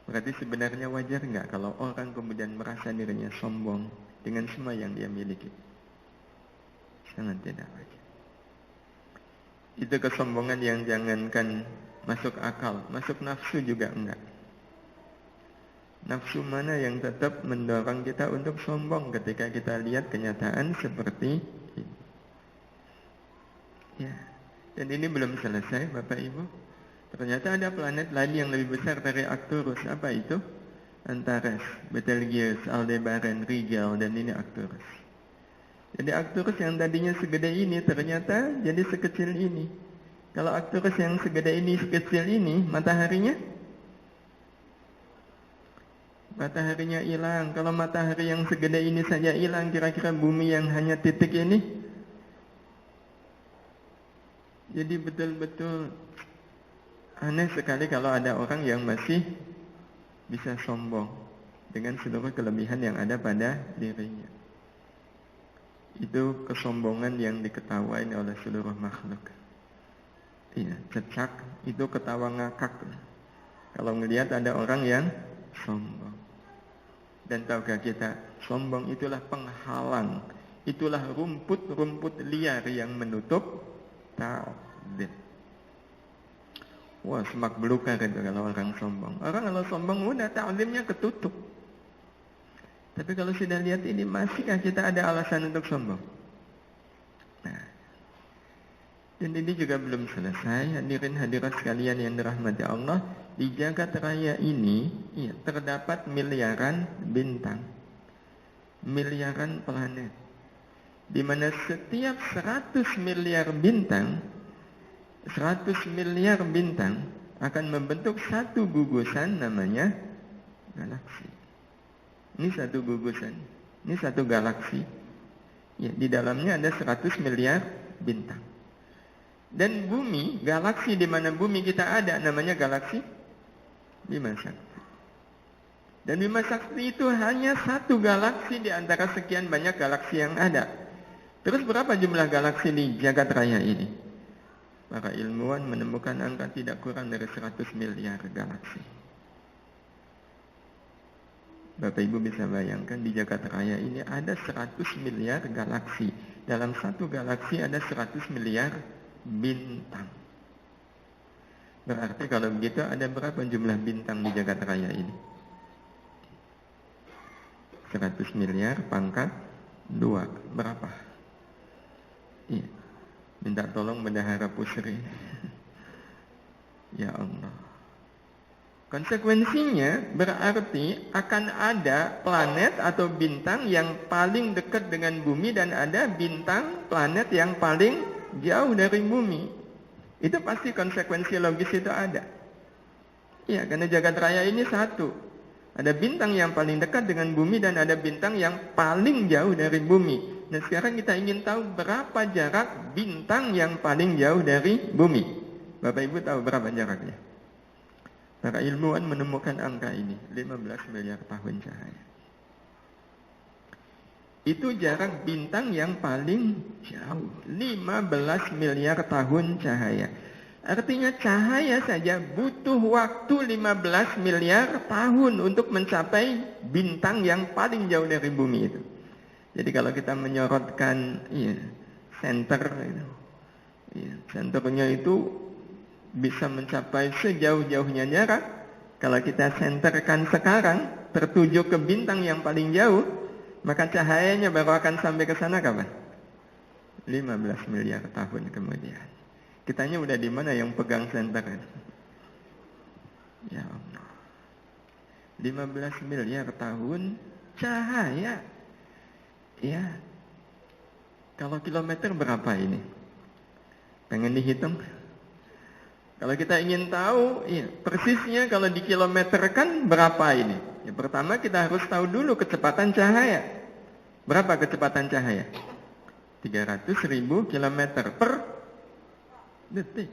Berarti sebenarnya wajar nggak kalau orang kemudian merasa dirinya sombong dengan semua yang dia miliki? Sangat tidak wajar. Itu kesombongan yang jangankan masuk akal, masuk nafsu juga enggak. Nafsu mana yang tetap mendorong kita untuk sombong ketika kita lihat kenyataan seperti ini? Ya, dan ini belum selesai, Bapak Ibu. Ternyata ada planet lain yang lebih besar dari Arcturus. Apa itu? Antares, Betelgeuse, Aldebaran, Rigel, dan ini Arcturus. Jadi Arcturus yang tadinya segede ini ternyata jadi sekecil ini. Kalau Arcturus yang segede ini, sekecil ini, mataharinya hilang. Kalau matahari yang segede ini saja hilang, kira-kira bumi yang hanya titik ini? Jadi betul-betul aneh sekali kalau ada orang yang masih bisa sombong dengan seluruh kelebihan yang ada pada dirinya. Itu kesombongan yang diketawain oleh seluruh makhluk. Iya, cecak, itu ketawa ngakak. Kalau ngelihat ada orang yang sombong. Dan tahukah kita, sombong itulah penghalang. Itulah rumput-rumput liar yang menutup ta'zim. Wah, semak belukar itu kalau orang sombong. Orang kalau sombong udah ta'zimnya ketutup. Tapi kalau sudah lihat ini, masihkah kita ada alasan untuk sombong? Nah, dan ini juga belum selesai. Hadirin hadirat sekalian yang dirahmati Allah, di jagat raya ini ya, terdapat miliaran bintang, miliaran planet, di mana setiap 100 miliar bintang akan membentuk satu gugusan namanya galaksi. Ini satu gugusan, ini satu galaksi. Ya, di dalamnya ada 100 miliar bintang. Dan bumi, galaksi di mana bumi kita ada namanya galaksi Bima Sakti. Dan Bima Sakti itu hanya satu galaksi di antara sekian banyak galaksi yang ada. Terus berapa jumlah galaksi di jagat raya ini? Para ilmuwan menemukan angka tidak kurang dari 100 miliar galaksi. Bapak Ibu bisa bayangkan di jagat raya ini ada 100 miliar galaksi. Dalam satu galaksi ada 100 miliar bintang. Berarti kalau begitu ada berapa jumlah bintang di jagat raya ini? 100 miliar pangkat 2. Berapa? Iya. Minta tolong Bendahara Pusri. Ya Allah. Konsekuensinya berarti akan ada planet atau bintang yang paling dekat dengan bumi dan ada bintang planet yang paling jauh dari bumi. Itu pasti konsekuensi logis itu ada. Iya, karena jagat raya ini satu. Ada bintang yang paling dekat dengan bumi dan ada bintang yang paling jauh dari bumi. Nah, sekarang kita ingin tahu berapa jarak bintang yang paling jauh dari bumi. Bapak Ibu tahu berapa jaraknya? Para ilmuwan menemukan angka ini, 15 miliar tahun cahaya. Itu jarak bintang yang paling jauh, 15 miliar tahun cahaya. Artinya cahaya saja butuh waktu 15 miliar tahun untuk mencapai bintang yang paling jauh dari bumi itu. Jadi kalau kita menyorotkan senter, senternya itu bisa mencapai sejauh-jauhnya jarak. Kalau kita senterkan sekarang, tertuju ke bintang yang paling jauh, maka cahayanya baru akan sampai ke sana kapan? 15 miliar tahun kemudian. Kitanya udah di mana yang pegang senter? Ya Allah. 15 miliar tahun cahaya. Ya. Kalau kilometer berapa ini? Pengen dihitung? Kalau kita ingin tahu, persisnya kalau dikilometerkan berapa ini? Ya, pertama kita harus tahu dulu kecepatan cahaya. Berapa kecepatan cahaya? 300.000 km per detik.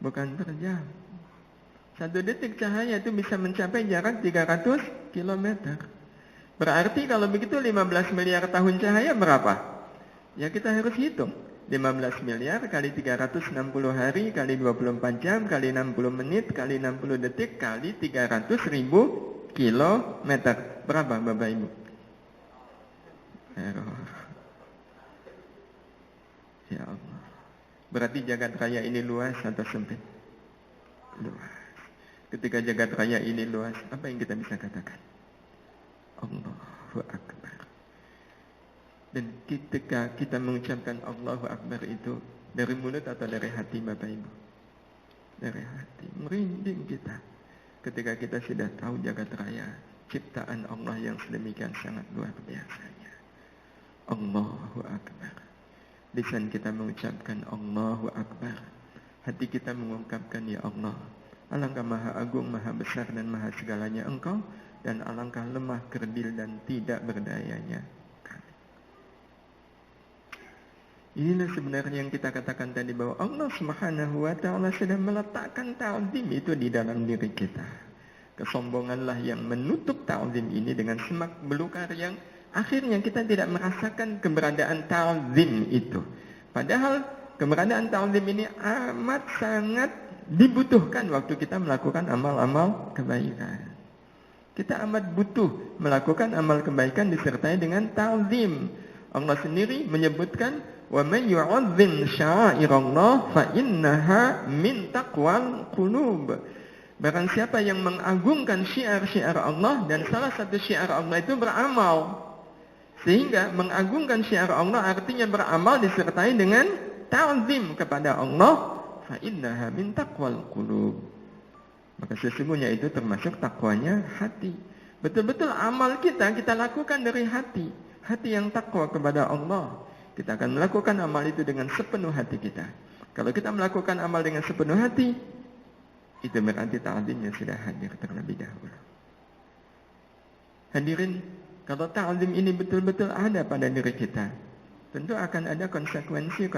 Bukan per jam. 1 detik cahaya itu bisa mencapai jarak 300 km. Berarti kalau begitu 15 miliar tahun cahaya berapa? Ya kita harus hitung. 15 miliar kali 360 hari kali 24 jam kali 60 menit kali 60 detik kali 300 ribu kilometer. Berapa Bapak Ibu? Error. Ya Allah. Berarti jagat raya ini luas atau sempit? Luas. Ketika jagat raya ini luas, apa yang kita bisa katakan? Allahu Akbar. Dan ketika kita mengucapkan Allahu Akbar itu dari mulut atau dari hati Bapak Ibu? Dari hati. Merinding kita. Ketika kita sudah tahu jagat raya, ciptaan Allah yang sedemikian sangat luar biasanya. Allahu Akbar. Lisan kita mengucapkan Allahu Akbar. Hati kita mengungkapkan ya Allah. Alangkah maha agung, maha besar dan maha segalanya Engkau. Dan alangkah lemah, kerdil dan tidak berdayanya kami. Inilah sebenarnya yang kita katakan tadi bahwa Allah Subhanahu wa ta'ala sedang meletakkan ta'zim itu di dalam diri kita. Kesombonganlah yang menutup ta'zim ini dengan semak belukar yang akhirnya kita tidak merasakan keberadaan ta'zim itu. Padahal keberadaan ta'zim ini amat sangat dibutuhkan waktu kita melakukan amal-amal kebaikan. Kita amat butuh melakukan amal kebaikan disertai dengan ta'zim. Allah sendiri menyebutkan wa may yu'azzim sya'airallah fa innaha min taqwal qulub. Barang siapa yang mengagungkan syiar-syiar Allah, dan salah satu syiar Allah itu beramal. Sehingga mengagungkan syiar Allah artinya beramal disertai dengan ta'zim kepada Allah, fa innaha min taqwal qulub. Maka sesungguhnya itu termasuk takwanya hati. Betul-betul amal kita lakukan dari hati. Hati yang takwa kepada Allah. Kita akan melakukan amal itu dengan sepenuh hati kita. Kalau kita melakukan amal dengan sepenuh hati, itu berarti ta'zimnya sudah hadir terlebih dahulu. Hadirin, kalau ta'zim ini betul-betul ada pada diri kita, tentu akan ada konsekuensi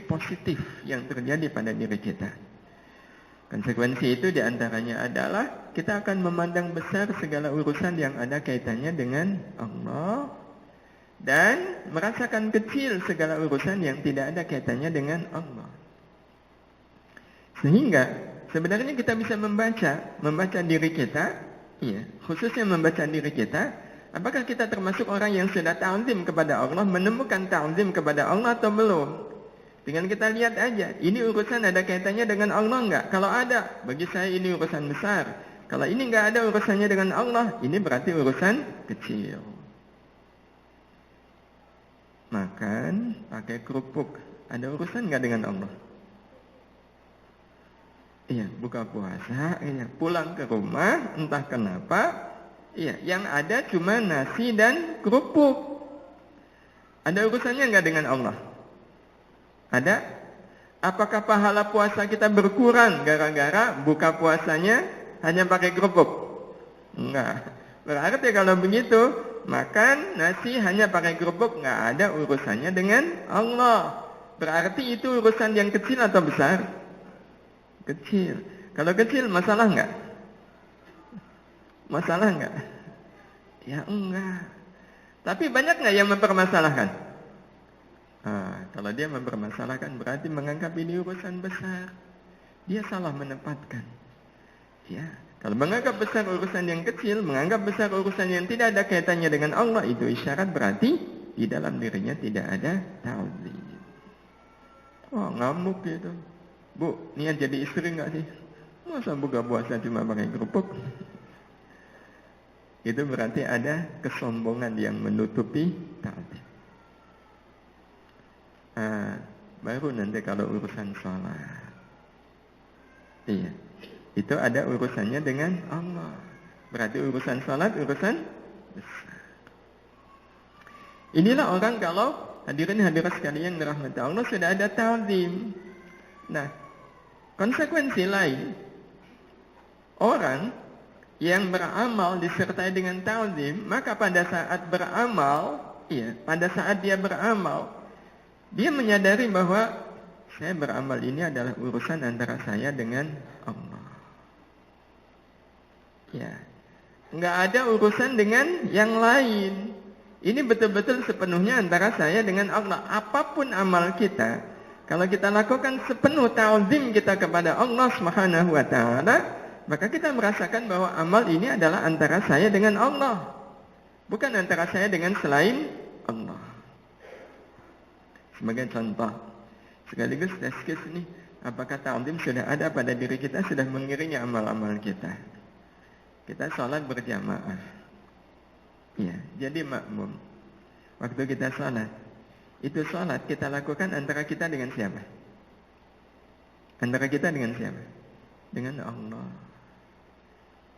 positif yang terjadi pada diri kita. Konsekuensi itu diantaranya adalah kita akan memandang besar segala urusan yang ada kaitannya dengan Allah dan merasakan kecil segala urusan yang tidak ada kaitannya dengan Allah. Sehingga sebenarnya kita bisa membaca diri kita, ya, khususnya membaca diri kita, apakah kita termasuk orang yang sudah ta'zim kepada Allah, menemukan ta'zim kepada Allah atau belum? Dengan kita lihat aja, ini urusan ada kaitannya dengan Allah enggak? Kalau ada, bagi saya ini urusan besar. Kalau ini enggak ada urusannya dengan Allah, ini berarti urusan kecil. Makan, pakai kerupuk, ada urusan enggak dengan Allah? Iya, buka puasa, iya, pulang ke rumah, entah kenapa, iya, yang ada cuma nasi dan kerupuk. Ada urusannya enggak dengan Allah? Ada? Apakah pahala puasa kita berkurang gara-gara buka puasanya hanya pakai kerupuk? Enggak. Berarti kalau begitu, makan nasi hanya pakai kerupuk enggak ada urusannya dengan Allah. Berarti itu urusan yang kecil atau besar? Kecil. Kalau kecil masalah enggak? Masalah enggak? Ya enggak. Tapi banyak enggak yang mempermasalahkan? Kalau dia mempermasalahkan berarti menganggap ini urusan besar. Dia salah menempatkan. Ya, kalau menganggap besar urusan yang kecil, menganggap besar urusan yang tidak ada kaitannya dengan Allah, itu isyarat berarti di dalam dirinya tidak ada ta'zim. Ngamuk gitu. Bu, niat jadi istri enggak sih? Masa buka puasa cuma pakai kerupuk? Itu berarti ada kesombongan yang menutupi ta'zim. Baru nanti kalau urusan sholat, iya, itu ada urusannya dengan Allah. Berarti urusan sholat urusan besar. Inilah orang kalau hadirin hadirat sekalian dirahmati Allah sudah ada ta'zim. Nah, konsekuensi lain, orang yang beramal disertai dengan ta'zim, maka pada saat beramal, iya, pada saat dia beramal, dia menyadari bahwa saya beramal ini adalah urusan antara saya dengan Allah. Ya, Nggak ada urusan dengan yang lain. Ini betul-betul sepenuhnya antara saya dengan Allah. Apapun amal kita, kalau kita lakukan sepenuh ta'zim kita kepada Allah Subhanahu wa taala, maka kita merasakan bahwa amal ini adalah antara saya dengan Allah, bukan antara saya dengan selain Allah. Sebagai contoh, sekaligus teskis ini, apakah ta'zim sudah ada pada diri kita, sudah mengiringi amal-amal kita. Kita sholat berjamaah. Ya, jadi makmum. Waktu kita sholat, itu sholat kita lakukan antara kita dengan siapa? Antara kita dengan siapa? Dengan Allah.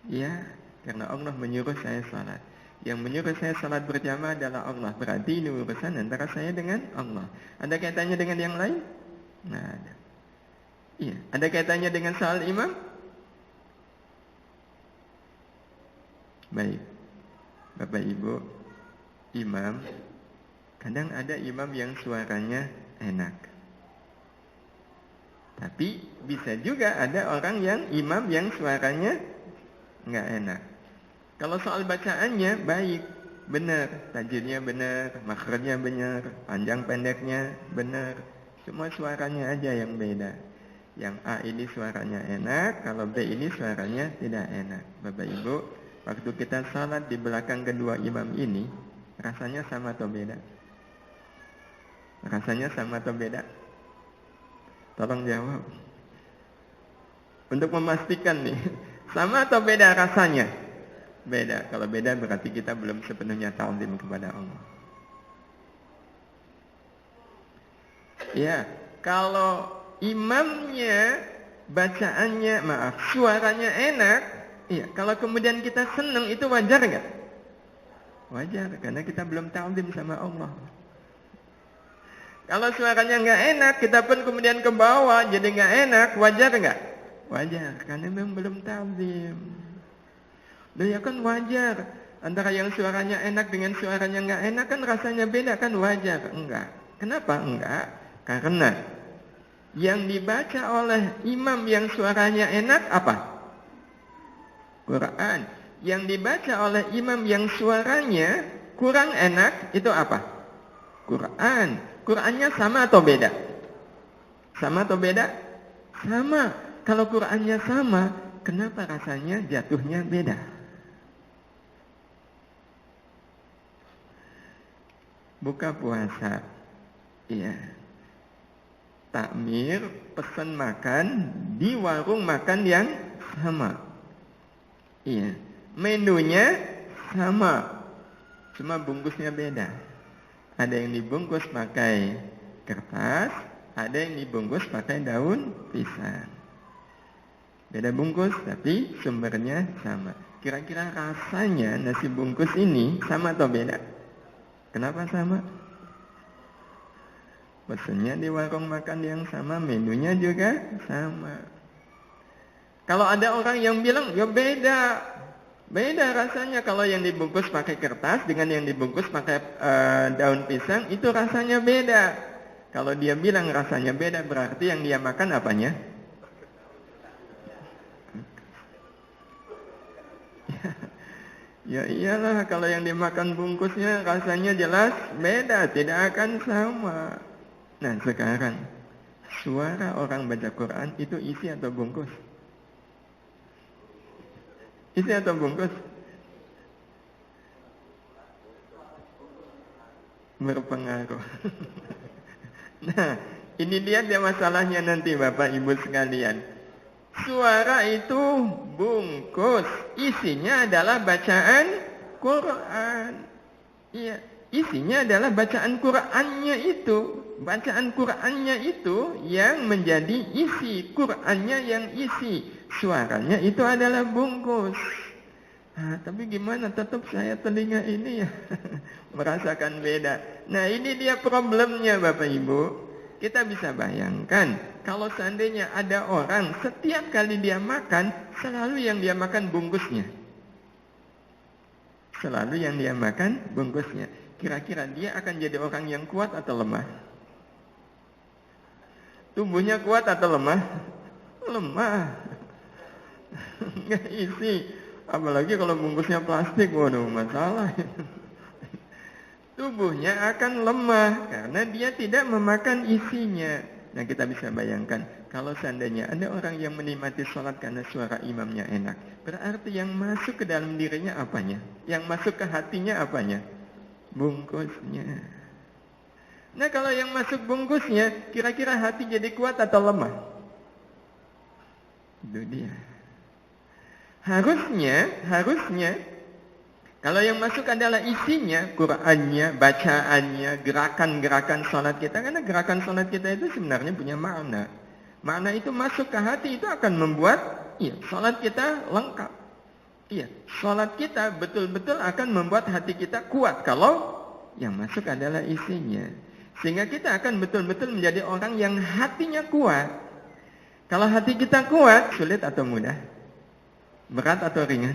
Ya, karena Allah menyuruh saya sholat. Yang menyuruh saya sholat berjamaah adalah Allah. Berarti ini urusan antara saya dengan Allah. Ada kaitannya dengan yang lain? Nah, ada. Iya, ada kaitannya dengan soal imam? Baik, Bapak Ibu, imam, kadang ada imam yang suaranya enak. Tapi bisa juga ada orang yang imam yang suaranya nggak enak. Kalau soal bacaannya baik, benar, tajwidnya benar, makhrajnya benar, panjang pendeknya benar. Cuma suaranya aja yang beda. Yang A ini suaranya enak, kalau B ini suaranya tidak enak. Bapak Ibu, waktu kita salat di belakang kedua imam ini, rasanya sama atau beda? Rasanya sama atau beda? Tolong jawab. Untuk memastikan nih, sama atau beda rasanya? Beda. Kalau beda berarti kita belum sepenuhnya ta'zim kepada Allah. Ya, kalau imamnya bacaannya, suaranya enak, iya, kalau kemudian kita senang, itu wajar nggak? Wajar, karena kita belum ta'zim sama Allah. Kalau suaranya nggak enak, kita pun kemudian ke bawah, jadi nggak enak, wajar nggak? Wajar, karena memang belum ta'zim. Loh ya kan wajar, antara yang suaranya enak dengan suaranya nggak enak kan rasanya beda, kan wajar? Enggak. Kenapa enggak? Karena yang dibaca oleh imam yang suaranya enak apa? Quran. Yang dibaca oleh imam yang suaranya kurang enak itu apa? Quran. Qurannya sama atau beda? Sama atau beda? Sama. Kalau Qurannya sama, kenapa rasanya jatuhnya beda? Buka puasa, iya. Takmir, pesan makan di warung makan yang sama. Iya. Menunya sama, cuma bungkusnya beda. Ada yang dibungkus pakai kertas, ada yang dibungkus pakai daun pisang. Beda bungkus, tapi sumbernya sama. Kira-kira rasanya nasi bungkus ini sama atau beda? Kenapa sama? Pesennya di warung makan yang sama, menunya juga sama. Kalau ada orang yang bilang, ya beda. Beda rasanya kalau yang dibungkus pakai kertas dengan yang dibungkus pakai daun pisang, itu rasanya beda. Kalau dia bilang rasanya beda, berarti yang dia makan apanya? Ya iyalah, kalau yang dimakan bungkusnya rasanya jelas beda, tidak akan sama. Nah sekarang, suara orang baca Quran itu isi atau bungkus? Isi atau bungkus? Berpengaruh. Nah, ini dia masalahnya nanti Bapak Ibu sekalian. Suara itu bungkus, isinya adalah bacaan Quran. Iya, isinya adalah bacaan Qurannya itu. Bacaan Qurannya itu yang menjadi isi, Qurannya yang isi. Suaranya itu adalah bungkus. Nah, tapi gimana? Tetap saya telinga ini ya merasakan beda. Nah, ini dia problemnya Bapak Ibu. Kita bisa bayangkan, kalau seandainya ada orang setiap kali dia makan, selalu yang dia makan bungkusnya. Selalu yang dia makan bungkusnya. Kira-kira dia akan jadi orang yang kuat atau lemah? Tubuhnya kuat atau lemah? Lemah. Nggak isi. Apalagi kalau bungkusnya plastik, waduh masalah. Tubuhnya akan lemah karena dia tidak memakan isinya. Nah kita bisa bayangkan, kalau seandainya ada orang yang menikmati sholat karena suara imamnya enak, berarti yang masuk ke dalam dirinya apanya? Yang masuk ke hatinya apanya? Bungkusnya. Nah kalau yang masuk bungkusnya, kira-kira hati jadi kuat atau lemah? Itu dia. Harusnya, kalau yang masuk adalah isinya, Qur'annya, bacaannya, gerakan-gerakan sholat kita. Karena gerakan sholat kita itu sebenarnya punya makna. Makna itu masuk ke hati, itu akan membuat sholat kita lengkap. Sholat kita betul-betul akan membuat hati kita kuat kalau yang masuk adalah isinya. Sehingga kita akan betul-betul menjadi orang yang hatinya kuat. Kalau hati kita kuat, sulit atau mudah? Berat atau ringan?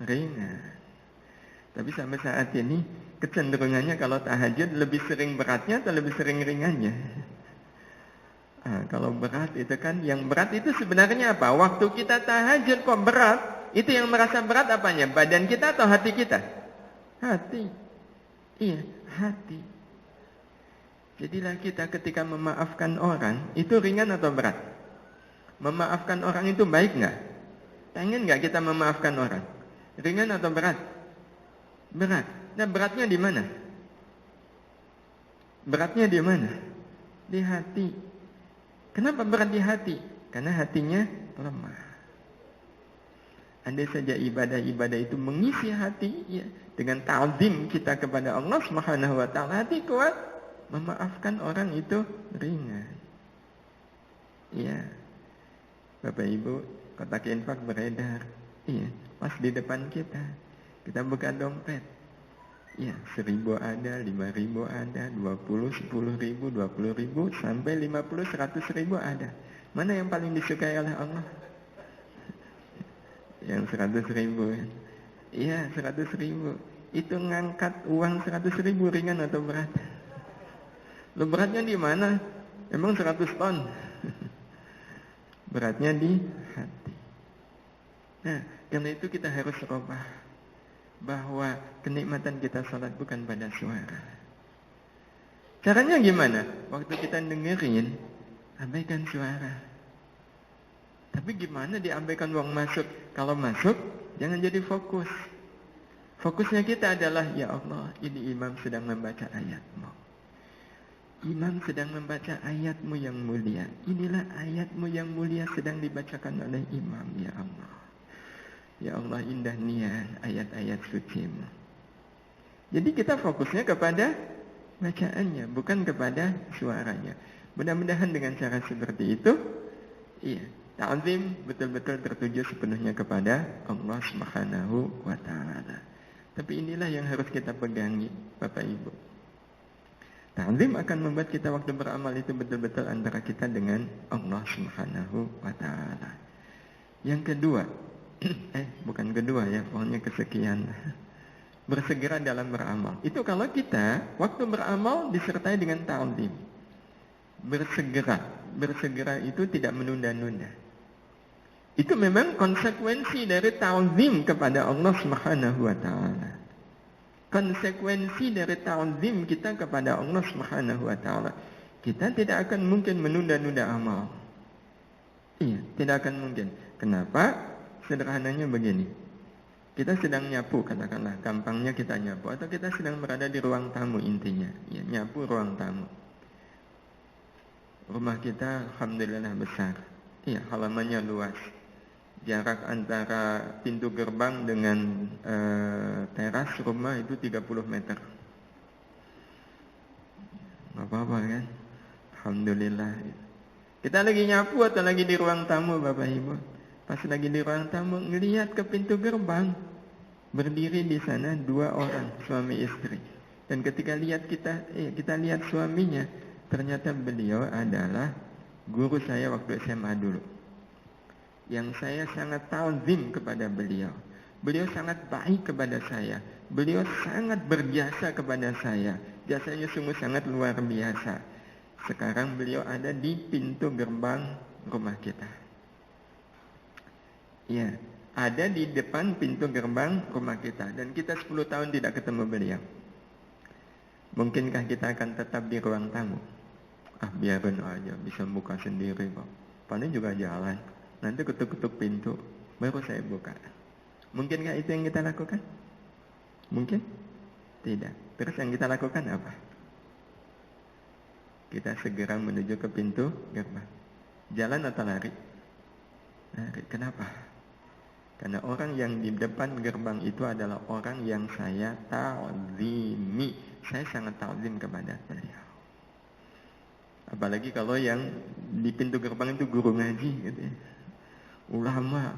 Ringan. Tapi sampai saat ini kecenderungannya kalau tahajud lebih sering beratnya atau lebih sering ringannya? Kalau berat itu kan, yang berat itu sebenarnya apa? Waktu kita tahajud kok berat, itu yang merasa berat apanya? Badan kita atau hati kita? Hati. Iya, hati. Jadilah kita ketika memaafkan orang, itu ringan atau berat? Memaafkan orang itu baik nggak? Pengen nggak kita memaafkan orang? Ringan atau berat? Berat. Nah beratnya di mana? Beratnya di mana? Di hati. Kenapa berat di hati? Karena hatinya lemah. Andai saja ibadah-ibadah itu mengisi hati, dengan ta'zim kita kepada Allah Subhanahu wa taala, hati kuat, memaafkan orang itu ringan. Bapak Ibu, kotak infak beredar. Pas di depan kita. Kita buka dompet. 1.000 ada, 5.000 ada, 20, 10.000, 20.000, sampai 50, 100.000 ada. Mana yang paling disukai oleh Allah? Yang 100.000. 100.000. Itu ngangkat uang 100.000 ringan atau berat? Lo beratnya di mana? Emang 100 ton? Beratnya di hati. Nah, karena itu kita harus rubah bahwa kenikmatan kita salat bukan pada suara. Caranya gimana? Waktu kita dengerin, abaikan suara. Tapi gimana diabaikan uang masuk? Kalau masuk, jangan jadi fokus. Fokusnya kita adalah, ya Allah, ini imam sedang membaca ayat-Mu. Imam sedang membaca ayat-Mu yang mulia. Inilah ayat-Mu yang mulia sedang dibacakan oleh imam, ya Allah. Ya Allah, indah niat ayat-ayat suci-Mu. Jadi kita fokusnya kepada bacaannya, bukan kepada suaranya. Mudah-mudahan dengan cara seperti itu, ta'zim betul-betul tertuju sepenuhnya kepada Allah Subhanahu wa taala. Tapi inilah yang harus kita pegangi, Bapak Ibu. Ta'zim akan membuat kita waktu beramal itu betul-betul antara kita dengan Allah Subhanahu wa taala. Yang kedua, bukan kedua ya, pokoknya kesekian. Bersegera dalam beramal. Itu kalau kita waktu beramal disertai dengan ta'zim. Bersegera itu tidak menunda-nunda. Itu memang konsekuensi dari ta'zim kepada Allah Subhanahu wa taala. Konsekuensi dari ta'zim kita kepada Allah Subhanahu wa taala. Kita tidak akan mungkin menunda-nunda amal. Tidak akan mungkin. Kenapa? Sederhananya begini. Kita sedang nyapu, katakanlah, gampangnya kita nyapu, atau kita sedang berada di ruang tamu intinya, nyapu ruang tamu. Rumah kita alhamdulillah besar. Halamannya luas. Jarak antara pintu gerbang dengan teras rumah itu 30 meter. Gak apa-apa kan? Alhamdulillah. Kita lagi nyapu atau lagi di ruang tamu, Bapak Ibu? Pas lagi di ruang tamu, ngelihat ke pintu gerbang, berdiri di sana 2 orang, suami istri. Dan ketika kita lihat suaminya, ternyata beliau adalah guru saya waktu SMA dulu. Yang saya sangat ta'zim kepada beliau. Beliau sangat baik kepada saya. Beliau sangat berjasa kepada saya. Jasanya sungguh sangat luar biasa. Sekarang beliau ada di pintu gerbang rumah kita. ada di depan pintu gerbang rumah kita. Dan kita 10 tahun tidak ketemu beliau. Mungkinkah kita akan tetap di ruang tamu? Biarin aja, bisa buka sendiri kok. Paling juga jalan. Nanti ketuk-ketuk pintu, baru saya buka. Mungkinkah itu yang kita lakukan? Mungkin? Tidak. Terus yang kita lakukan apa? Kita segera menuju ke pintu gerbang. Jalan atau lari? Lari. Kenapa? Karena orang yang di depan gerbang itu adalah orang yang saya ta'zimi. Saya sangat ta'zim kepada beliau. Apalagi kalau yang di pintu gerbang itu guru ngaji gitu ya. Ulama.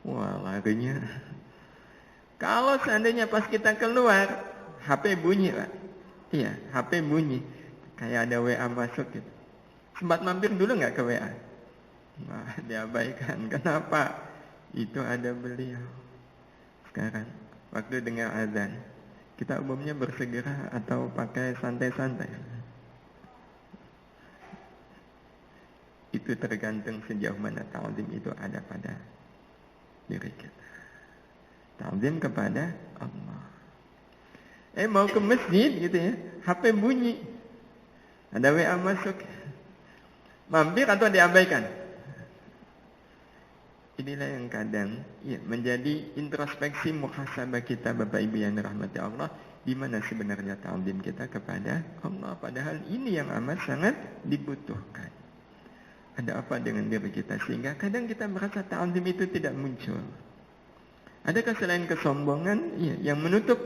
Wah, larinya. Kalau seandainya pas kita keluar, HP bunyi, Pak. Iya, HP bunyi. Kayak ada WA masuk gitu. Sempat mampir dulu nggak ke WA? Wah, diabaikan. Kenapa? Itu ada beliau. Sekarang, waktu dengar azan, kita umumnya bersegera atau pakai santai-santai. Itu tergantung sejauh mana ta'zim itu ada pada diri kita. Ta'zim kepada Allah. Mau ke masjid gitu ya, HP bunyi. Ada WA masuk. Mampir atau diabaikan? Inilah yang kadang menjadi introspeksi muhasabah kita Bapak Ibu yang dirahmati Allah. Di mana sebenarnya ta'zim kita kepada Allah. Padahal ini yang amat sangat dibutuhkan. Ada apa dengan diri kita sehingga kadang kita merasa ta'zim itu tidak muncul. Adakah selain kesombongan yang menutup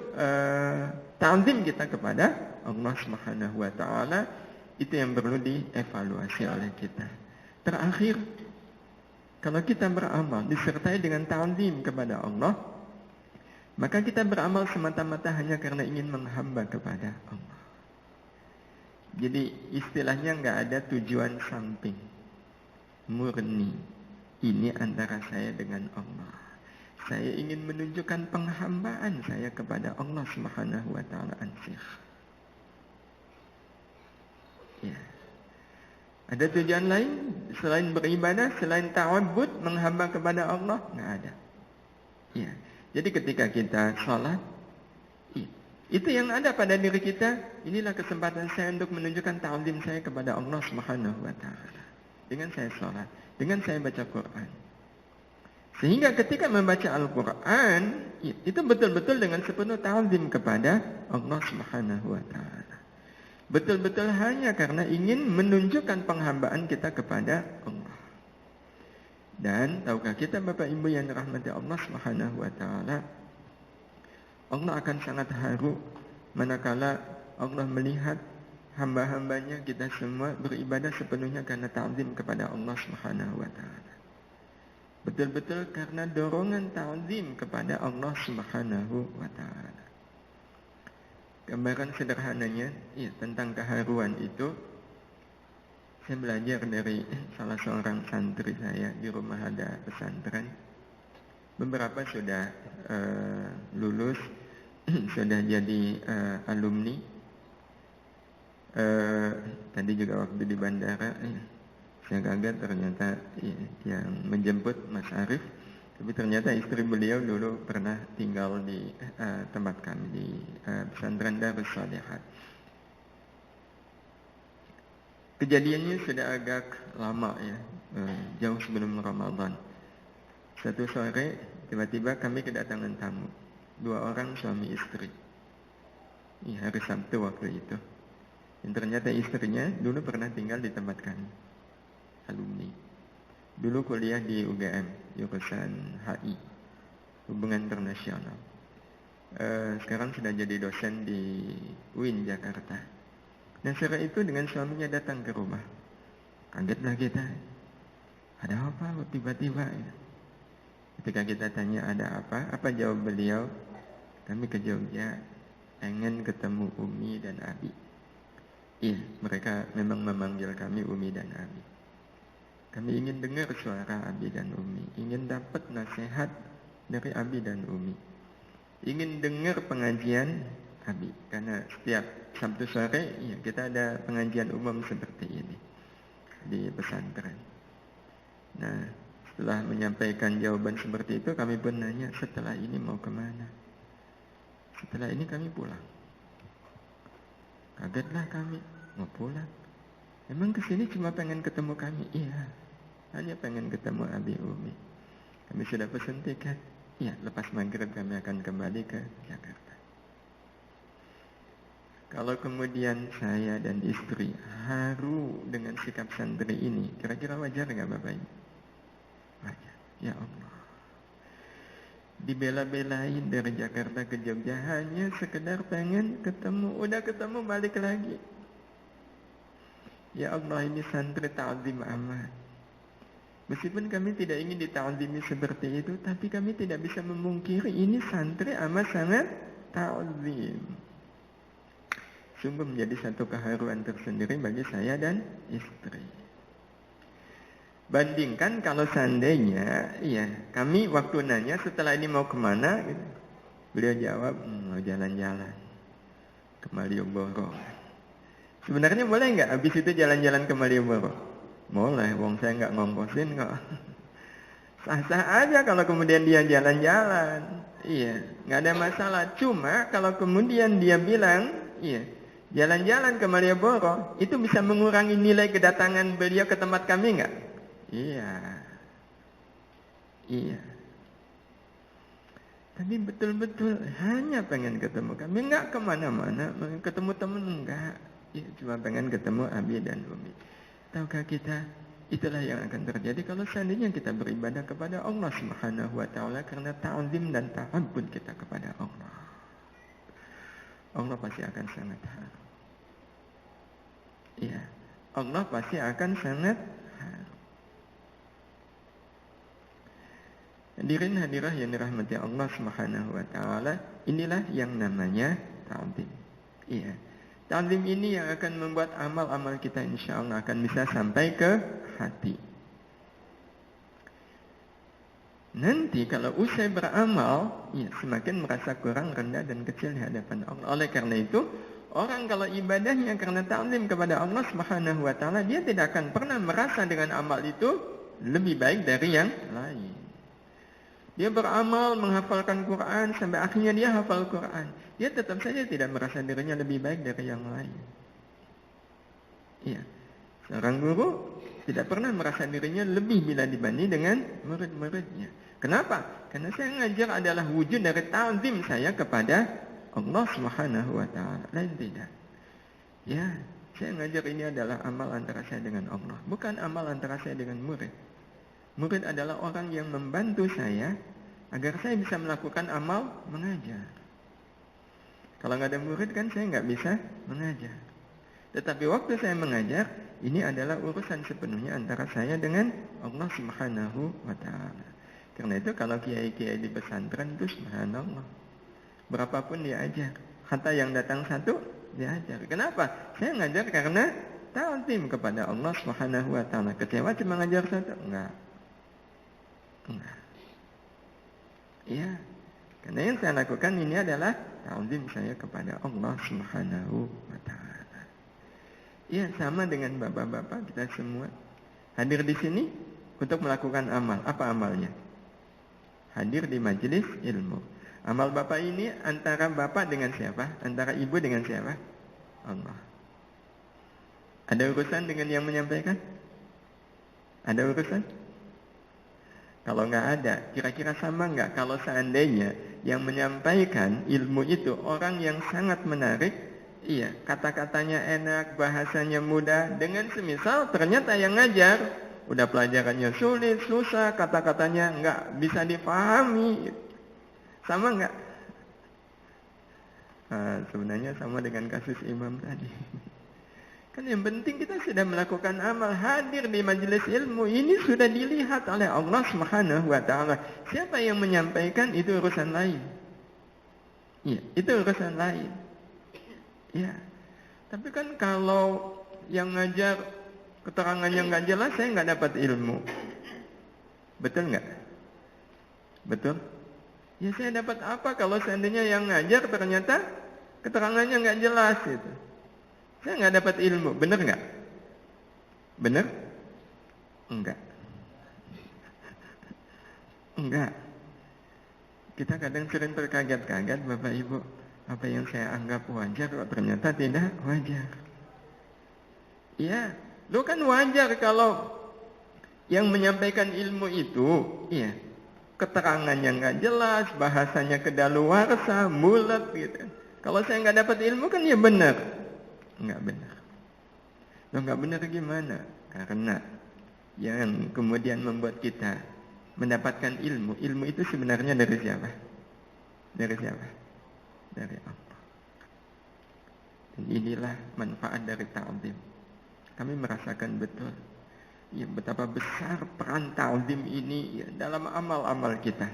ta'zim kita kepada Allah Subhanahu wa taala? Itu yang perlu dievaluasi oleh kita. Terakhir, kalau kita beramal disertai dengan ta'zim kepada Allah, maka kita beramal semata-mata hanya karena ingin menghamba kepada Allah. Jadi istilahnya nggak ada tujuan samping. Murni. Ini antara saya dengan Allah. Saya ingin menunjukkan penghambaan saya kepada Allah Subhanahu wa taala ansih. Ya. Ada tujuan lain selain beribadah, selain ta'abbud, menghamba kepada Allah? Nggak ada. Ya. Jadi ketika kita sholat, itu yang ada pada diri kita. Inilah kesempatan saya untuk menunjukkan ta'zim saya kepada Allah Subhanahu wa taala. Dengan saya sholat, dengan saya baca Quran. Sehingga ketika membaca Al-Quran, itu betul-betul dengan sepenuh ta'zim kepada Allah Subhanahu wa taala. Betul-betul hanya karena ingin menunjukkan penghambaan kita kepada Allah. Dan tahukah kita Bapak Ibu yang dirahmati Allah Subhanahu wa taala, Allah akan sangat haru manakala Allah melihat hamba-hambanya kita semua beribadah sepenuhnya karena ta'zim kepada Allah Subhanahu wa taala. Betul-betul karena dorongan ta'zim kepada Allah Subhanahu wa taala. Gambaran sederhananya tentang keharuan itu saya belajar dari salah seorang santri saya di rumah ada pesantren. Beberapa sudah lulus, sudah jadi alumni. Tadi juga waktu di bandara saya kaget ternyata yang menjemput Mas Arif, tapi ternyata istri beliau dulu pernah tinggal di tempat kami di pesantren Darus Shalihat. Kejadiannya sudah agak lama ya, jauh sebelum Ramadan. Satu sore tiba-tiba kami kedatangan tamu, 2 orang suami istri. Hari Sabtu waktu itu. Dan ternyata istrinya dulu pernah tinggal di tempat kami, alumni. Dulu kuliah di UGM, jurusan HI, Hubungan Internasional. Sekarang sudah jadi dosen di UIN Jakarta. Dan sore itu dengan suaminya datang ke rumah. Kagetlah kita. Ada apa tiba-tiba ya? Ketika kita tanya ada apa jawab beliau? Kami ke Jogja, ingin ketemu Umi dan Abi. Mereka memang memanggil kami Umi dan Abi. Kami ingin dengar suara Abi dan Umi, ingin dapat nasihat dari Abi dan Umi, ingin dengar pengajian Abi. Karena setiap Sabtu sore kita ada pengajian umum seperti ini di pesantren. Nah, Setelah menyampaikan jawaban seperti itu, kami pun nanya, setelah ini mau kemana? Setelah ini kami pulang. Kagetlah kami, mau pulang. Emang kesini cuma pengen ketemu kami? Iya, hanya pengen ketemu Abi Umi. Kami sudah pesan tiket. Iya, lepas maghrib kami akan kembali ke Jakarta. Kalau kemudian saya dan istri haru dengan sikap santri ini, kira-kira wajar nggak Bapak Ibu? Wajar. Ya Allah. Dibela-belain dari Jakarta ke Jogja hanya sekedar pengen ketemu. Udah ketemu balik lagi. Ya Allah, ini santri ta'zim amat. Meskipun kami tidak ingin dita'zimi seperti itu, tapi kami tidak bisa memungkiri ini santri amat sangat ta'zim. Sungguh menjadi satu keharuan tersendiri bagi saya dan istri. Bandingkan kalau seandainya, iya, kami waktu nanya setelah ini mau kemana, gitu. Beliau jawab, mau jalan-jalan ke Malioboro. Sebenarnya boleh nggak habis itu jalan-jalan ke Malioboro? Boleh, wong saya nggak ngongkosin kok. Sah-sah aja kalau kemudian dia jalan-jalan. Iya, nggak ada masalah. Cuma kalau kemudian dia bilang, iya, jalan-jalan ke Malioboro, itu bisa mengurangi nilai kedatangan beliau ke tempat kami nggak? Iya. Iya. Tapi betul-betul hanya pengen ketemu kami, nggak kemana-mana, ketemu temen enggak. Ya, cuma pengen ketemu Abi dan Umi. Tahukah kita, itulah yang akan terjadi kalau seandainya kita beribadah kepada Allah Subhanahu wa Ta'ala karena ta'zim dan ta'abbud kita kepada Allah. Allah pasti akan sangat haru. Iya, Allah pasti akan sangat haru. Hadirin hadirah yang dirahmati Allah Subhanahu wa Ta'ala, inilah yang namanya ta'zim. Iya. Ta'zim ini yang akan membuat amal-amal kita insya Allah akan bisa sampai ke hati. Nanti kalau usai beramal, ya, semakin merasa kurang, rendah dan kecil di hadapan Allah. Oleh karena itu, orang kalau ibadahnya karena ta'zim kepada Allah Subhanahu wa Ta'ala, dia tidak akan pernah merasa dengan amal itu lebih baik dari yang lain. Dia beramal menghafalkan Quran sampai akhirnya dia hafal Quran. Dia tetap saja tidak merasa dirinya lebih baik dari yang lain. Iya. Seorang guru tidak pernah merasa dirinya lebih bila dibanding dengan murid-muridnya. Kenapa? Karena saya ngajar adalah wujud dari ta'zim saya kepada Allah Subhanahu wa Ta'ala. Lain tidak. Ya, saya ngajar ini adalah amal antara saya dengan Allah, bukan amal antara saya dengan murid. Murid adalah orang yang membantu saya agar saya bisa melakukan amal mengajar. Kalau nggak ada murid kan saya nggak bisa mengajar. Tetapi waktu saya mengajar, ini adalah urusan sepenuhnya antara saya dengan Allah Subhanahu wa Ta'ala. Karena itu kalau kiai-kiai di pesantren itu subhanallah, berapapun dia ajar, kata yang datang satu dia ajar. Kenapa? Saya ngajar karena ta'zim kepada Allah Subhanahu wa Ta'ala. Kecewa cuma ngajar satu? Enggak. Ya, karena yang saya lakukan ini adalah ta'zim saya kepada Allah Subhanahu wa Ta'ala. Ya, sama dengan bapak-bapak kita semua hadir di sini untuk melakukan amal. Apa amalnya? Hadir di majelis ilmu. Amal bapak ini antara bapak dengan siapa? Antara ibu dengan siapa? Allah. Ada urusan dengan yang menyampaikan? Ada urusan? Kalau nggak ada, kira-kira sama nggak kalau seandainya yang menyampaikan ilmu itu orang yang sangat menarik, iya, kata-katanya enak, bahasanya mudah, dengan semisal ternyata yang ngajar, udah pelajarannya sulit, susah, kata-katanya nggak bisa dipahami, sama nggak? Nah, sebenarnya sama dengan kasus imam tadi. Kan yang penting kita sudah melakukan amal, hadir di majelis ilmu, ini sudah dilihat oleh Allah Subhanahu wa Ta'ala. Siapa yang menyampaikan itu urusan lain. Iya, itu urusan lain. Ya. Tapi kan kalau yang ngajar keterangannya nggak jelas, saya nggak dapat ilmu. Betul nggak? Betul? Ya, saya dapat apa kalau seandainya yang ngajar ternyata keterangannya nggak jelas gitu. Saya nggak dapat ilmu, benar nggak? Benar? Enggak. Enggak. Kita kadang sering terkaget-kaget, Bapak Ibu. Apa yang saya anggap wajar kok ternyata tidak wajar. Iya, lu kan wajar kalau yang menyampaikan ilmu itu, iya, keterangannya nggak jelas, bahasanya kedaluarsa, bulat gitu. Kalau saya nggak dapat ilmu kan ya benar. Nggak benar. Lo nggak benar gimana? Karena yang kemudian membuat kita mendapatkan ilmu itu sebenarnya dari siapa? Dari siapa? Dari Allah. Dan inilah manfaat dari ta'zim. Kami merasakan betul ya, betapa besar peran ta'zim ini ya, dalam amal-amal kita.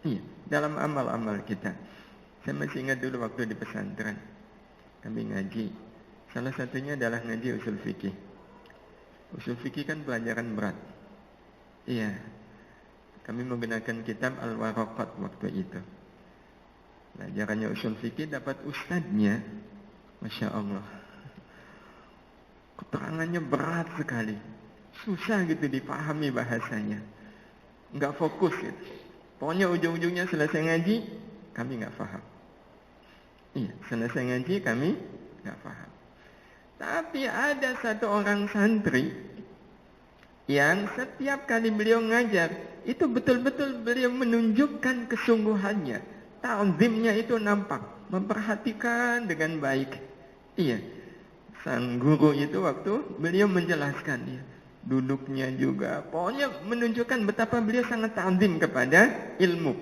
Iya, dalam amal-amal kita. Saya masih ingat dulu waktu di pesantren kami ngaji. Salah satunya adalah ngaji usul fikih. Usul fikih kan pelajaran berat. Iya. Kami menggunakan kitab Al-Waraqat waktu itu. Pelajarannya usul fikih dapat ustadznya, Masya Allah. Keterangannya berat sekali. Susah gitu dipahami bahasanya. Nggak fokus gitu. Pokoknya ujung-ujungnya selesai ngaji, kami nggak paham. Iya, selesai ngaji kami nggak paham. Tapi ada satu orang santri yang setiap kali beliau ngajar, itu betul-betul beliau menunjukkan kesungguhannya. Ta'zimnya itu nampak, memperhatikan dengan baik. Iya, sang guru itu waktu beliau menjelaskan dia, duduknya juga, pokoknya menunjukkan betapa beliau sangat ta'zim kepada ilmu.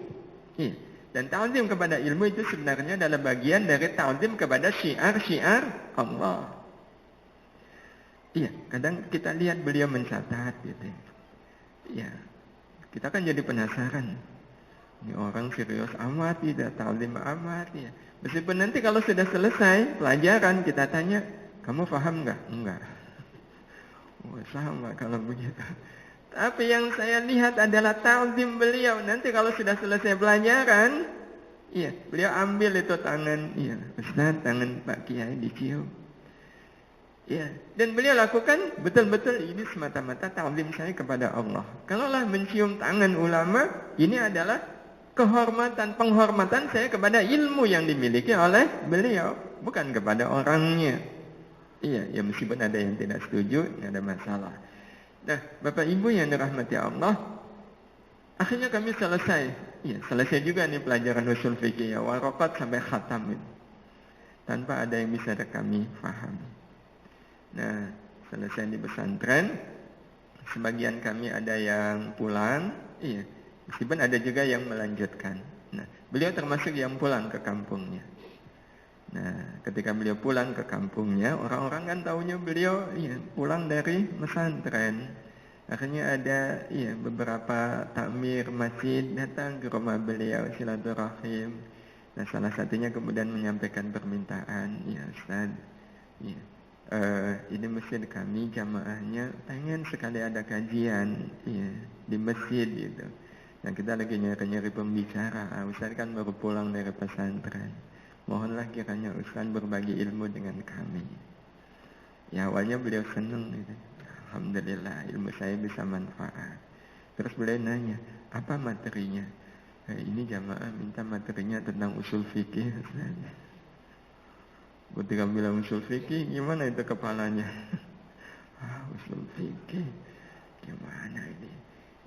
Iya, dan ta'zim kepada ilmu itu sebenarnya adalah bagian dari ta'zim kepada syiar-syiar Allah. Iya, kadang kita lihat beliau mencatat gitu. Iya, kita kan jadi penasaran. Ini orang serius amat, tidak ta'zim amat ya. Meskipun nanti kalau sudah selesai pelajaran kita tanya, kamu paham nggak? Enggak. Oh, sama kalau begitu. Tapi yang saya lihat adalah ta'zim beliau. Nanti kalau sudah selesai pelajaran, iya, beliau ambil itu tangan, iya, Ustaz, tangan Pak Kiai dicium. Ya, dan beliau lakukan betul-betul ini semata-mata ta'zim saya kepada Allah. Kalaulah mencium tangan ulama, ini adalah kehormatan, penghormatan saya kepada ilmu yang dimiliki oleh beliau, bukan kepada orangnya. Iya, ya meskipun ada yang tidak setuju, tidak ada masalah. Nah, Bapak Ibu yang dirahmati Allah, akhirnya kami selesai. Iya, selesai juga nih pelajaran usul fikih ya, waraqat sampai khatam itu. Tanpa ada yang bisa kami pahami. Nah, selesai di pesantren, sebagian kami ada yang pulang, iya, meskipun ada juga yang melanjutkan. Nah, beliau termasuk yang pulang ke kampungnya. Nah, ketika beliau pulang ke kampungnya, orang-orang kan taunya beliau iya, pulang dari pesantren. Akhirnya ada iya, beberapa takmir masjid datang ke rumah beliau, silaturahim. Nah, salah satunya kemudian menyampaikan permintaan, ya Ustaz, iya. Ini masjid kami jamaahnya pengen sekali ada kajian ya, di masjid gitu. Dan kita lagi nyari-nyari pembicara. Ustaz kan baru pulang dari pesantren. Mohonlah kiranya Ustaz berbagi ilmu dengan kami. Ya awalnya beliau senang gitu. Alhamdulillah ilmu saya bisa manfaat. Terus beliau nanya, apa materinya? Ini jamaah minta materinya tentang usul fikih Ustaz. Ketika bilang usul fikih, gimana itu kepalanya? Usul fikih, gimana ini?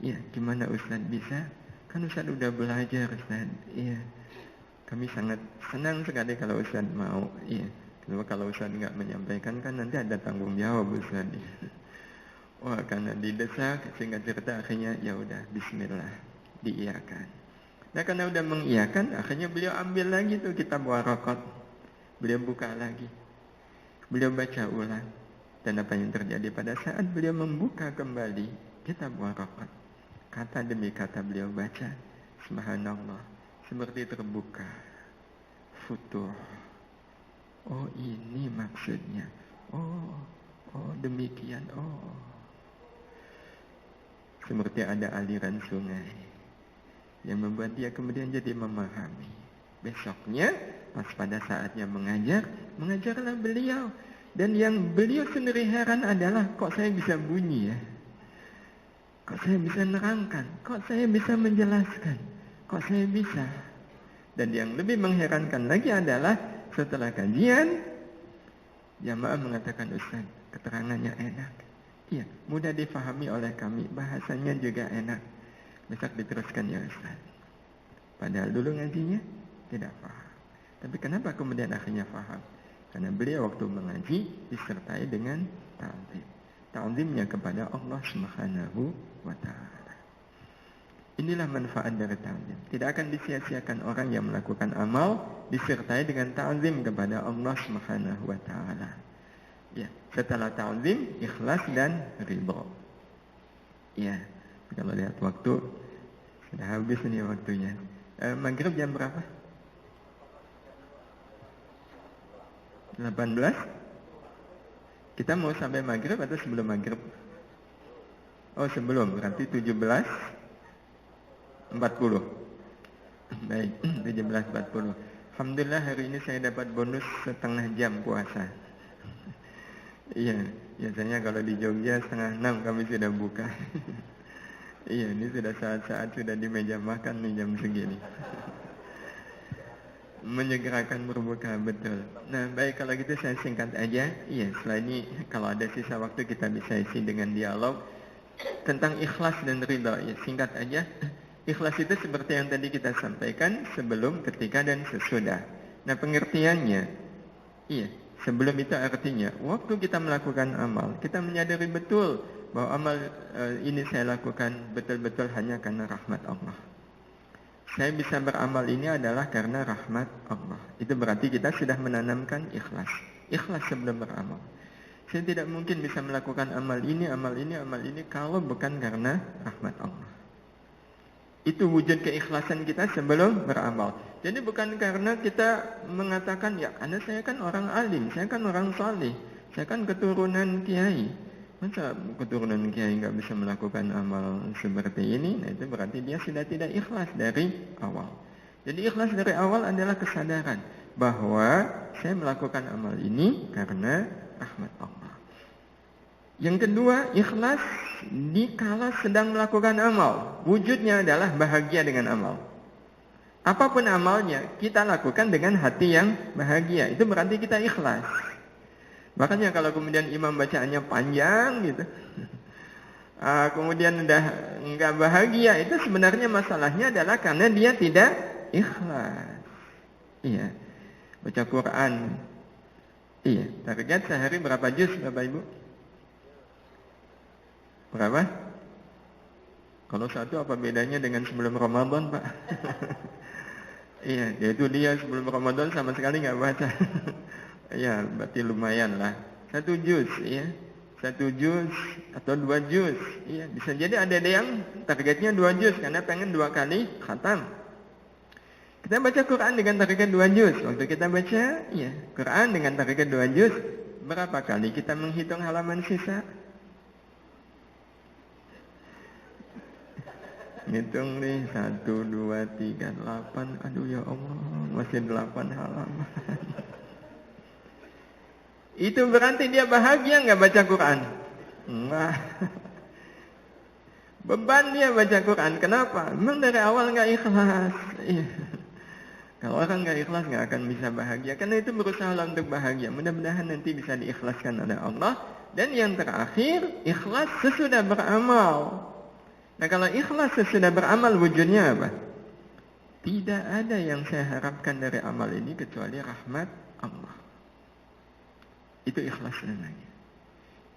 Iya, gimana Ustaz bisa? Kan Ustaz udah belajar Ustaz. Iya, kami sangat senang sekali kalau Ustaz mau. Iya, kalau Ustaz nggak menyampaikan kan nanti ada tanggung jawab Ustaz. Wah, karena didesak, singkat cerita akhirnya ya udah Bismillah, diiyakan. Nah, karena udah mengiyakan, akhirnya beliau ambil lagi tuh kitab waraqat. Beliau buka lagi. Beliau baca ulang. Dan apa yang terjadi pada saat beliau membuka kembali kitab waraqat. Kata demi kata beliau baca. Subhanallah. Seperti terbuka. Futuh. Oh ini maksudnya. Oh demikian. Oh. Seperti ada aliran sungai. Yang membuat dia kemudian jadi memahami. Besoknya, pas pada saatnya mengajarlah beliau. Dan yang beliau sendiri heran adalah, kok saya bisa bunyi ya? Kok saya bisa nerangkan? Kok saya bisa menjelaskan? Kok saya bisa? Dan yang lebih mengherankan lagi adalah setelah kajian, jamaah mengatakan, Ustaz, keterangannya enak. Iya, mudah difahami oleh kami. Bahasanya juga enak. Besok diteruskan ya Ustaz. Padahal dulu ngajinya tidak paham. Tapi kenapa kemudian akhirnya paham? Karena beliau waktu mengaji disertai dengan ta'zim. Ta'zimnya kepada Allah Subhanahu wa ta'ala. Inilah manfaat dari ta'zim. Tidak akan disia-siakan orang yang melakukan amal disertai dengan ta'zim kepada Allah Subhanahu wa ta'ala. Ya, setelah ta'zim, ikhlas dan ridha. Ya, kalau lihat waktu sudah habis ini waktunya. Maghrib jam berapa? 18? Kita mau sampai maghrib atau sebelum maghrib? Oh sebelum, berarti 17.40. Baik, 17.40. Alhamdulillah hari ini saya dapat bonus setengah jam puasa. Iya, biasanya kalau di Jogja 5:30 kami sudah buka. Iya, ini sudah saat-saat sudah di meja makan nih jam segini. Menyegerakan berbuka, betul. Nah, baik kalau gitu saya singkat aja. Iya, setelah ini kalau ada sisa waktu kita bisa isi dengan dialog tentang ikhlas dan ridha. Ya, singkat aja. Ikhlas itu seperti yang tadi kita sampaikan, sebelum, ketika, dan sesudah. Nah, pengertiannya, iya, sebelum itu artinya, waktu kita melakukan amal, kita menyadari betul bahwa amal ini saya lakukan betul-betul hanya karena rahmat Allah. Saya bisa beramal ini adalah karena rahmat Allah. Itu berarti kita sudah menanamkan ikhlas. Ikhlas sebelum beramal. Saya tidak mungkin bisa melakukan amal ini kalau bukan karena rahmat Allah. Itu wujud keikhlasan kita sebelum beramal. Jadi bukan karena kita mengatakan, ya karena saya kan orang alim, saya kan orang saleh, saya kan keturunan kiai. Masa keturunan kiai nggak bisa melakukan amal seperti ini? Nah itu berarti dia sudah tidak ikhlas dari awal. Jadi ikhlas dari awal adalah kesadaran bahwa saya melakukan amal ini karena rahmat Allah. Yang kedua, ikhlas dikala sedang melakukan amal. Wujudnya adalah bahagia dengan amal. Apapun amalnya, kita lakukan dengan hati yang bahagia. Itu berarti kita ikhlas. Makanya kalau kemudian imam bacaannya panjang gitu, kemudian udah nggak bahagia, itu sebenarnya masalahnya adalah karena dia tidak ikhlas. Iya, baca Quran. Iya, target sehari berapa juz Bapak Ibu? Berapa? Kalau satu apa bedanya dengan sebelum Ramadan Pak? Iya, yaitu dia sebelum Ramadan sama sekali nggak baca. Ya, berarti lumayan lah. 1 juz, ya. 1 juz atau 2 juz. Iya, bisa jadi ada yang targetnya 2 juz karena pengen 2 kali khatam. Kita baca Quran dengan target 2 juz. Waktu kita baca, ya, Quran dengan target 2 juz, berapa kali kita menghitung halaman sisa? Hitung nih, 1, 2, 3, 8. Aduh ya Allah, masih 8 halaman. Itu berarti dia bahagia nggak baca Quran? Enggak. Beban dia baca Quran. Kenapa? Memang dari awal nggak ikhlas. Iya. Kalau orang nggak ikhlas nggak akan bisa bahagia. Karena itu berusaha untuk bahagia. Mudah-mudahan nanti bisa diikhlaskan oleh Allah. Dan yang terakhir, ikhlas sesudah beramal. Nah kalau ikhlas sesudah beramal wujudnya apa? Tidak ada yang saya harapkan dari amal ini kecuali rahmat Allah. Itu ikhlas namanya.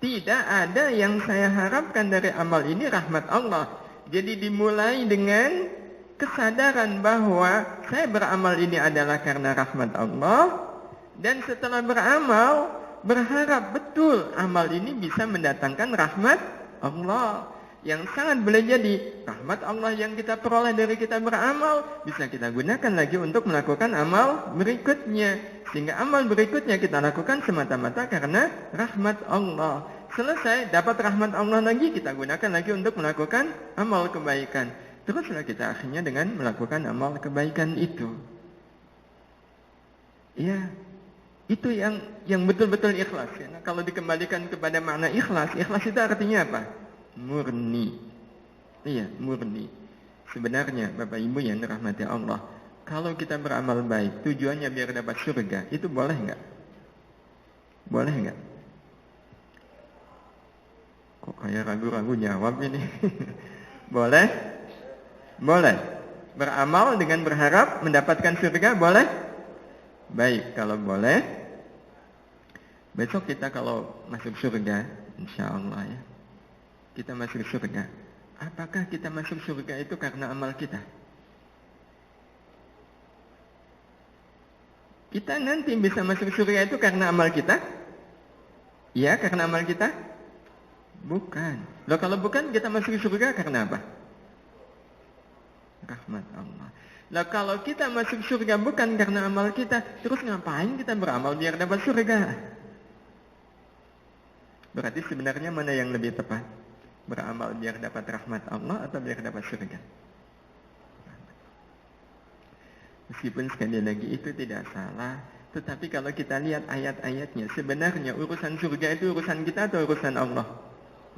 Tidak ada yang saya harapkan dari amal ini rahmat Allah. Jadi dimulai dengan kesadaran bahwa saya beramal ini adalah karena rahmat Allah. Dan setelah beramal, berharap betul amal ini bisa mendatangkan rahmat Allah. Yang sangat boleh jadi rahmat Allah yang kita peroleh dari kita beramal bisa kita gunakan lagi untuk melakukan amal berikutnya. Sehingga amal berikutnya kita lakukan semata-mata karena rahmat Allah. Selesai, dapat rahmat Allah lagi, kita gunakan lagi untuk melakukan amal kebaikan. Teruslah kita akhirnya dengan melakukan amal kebaikan itu. Ya, itu yang betul-betul ikhlas. Nah, kalau dikembalikan kepada makna ikhlas, ikhlas itu artinya apa? Murni. Iya, murni. Sebenarnya Bapak Ibu yang dirahmati Allah, kalau kita beramal baik tujuannya biar dapat surga, itu boleh nggak? Boleh nggak? Kok kayak ragu-ragu jawab ini? Boleh? Boleh. Beramal dengan berharap mendapatkan surga, boleh? Baik, kalau boleh, besok kita kalau masuk surga, insya Allah ya, kita masuk surga. Apakah kita masuk surga itu karena amal kita? Kita nanti bisa masuk surga itu karena amal kita? Ya, karena amal kita? Bukan. Loh, kalau bukan, kita masuk surga karena apa? Rahmat Allah. Lah kalau kita masuk surga bukan karena amal kita, terus ngapain kita beramal biar dapat surga? Berarti sebenarnya mana yang lebih tepat? Beramal biar dapat rahmat Allah atau biar dapat surga? Meskipun sekali lagi itu tidak salah, tetapi kalau kita lihat ayat-ayatnya, sebenarnya urusan surga itu urusan kita atau urusan Allah?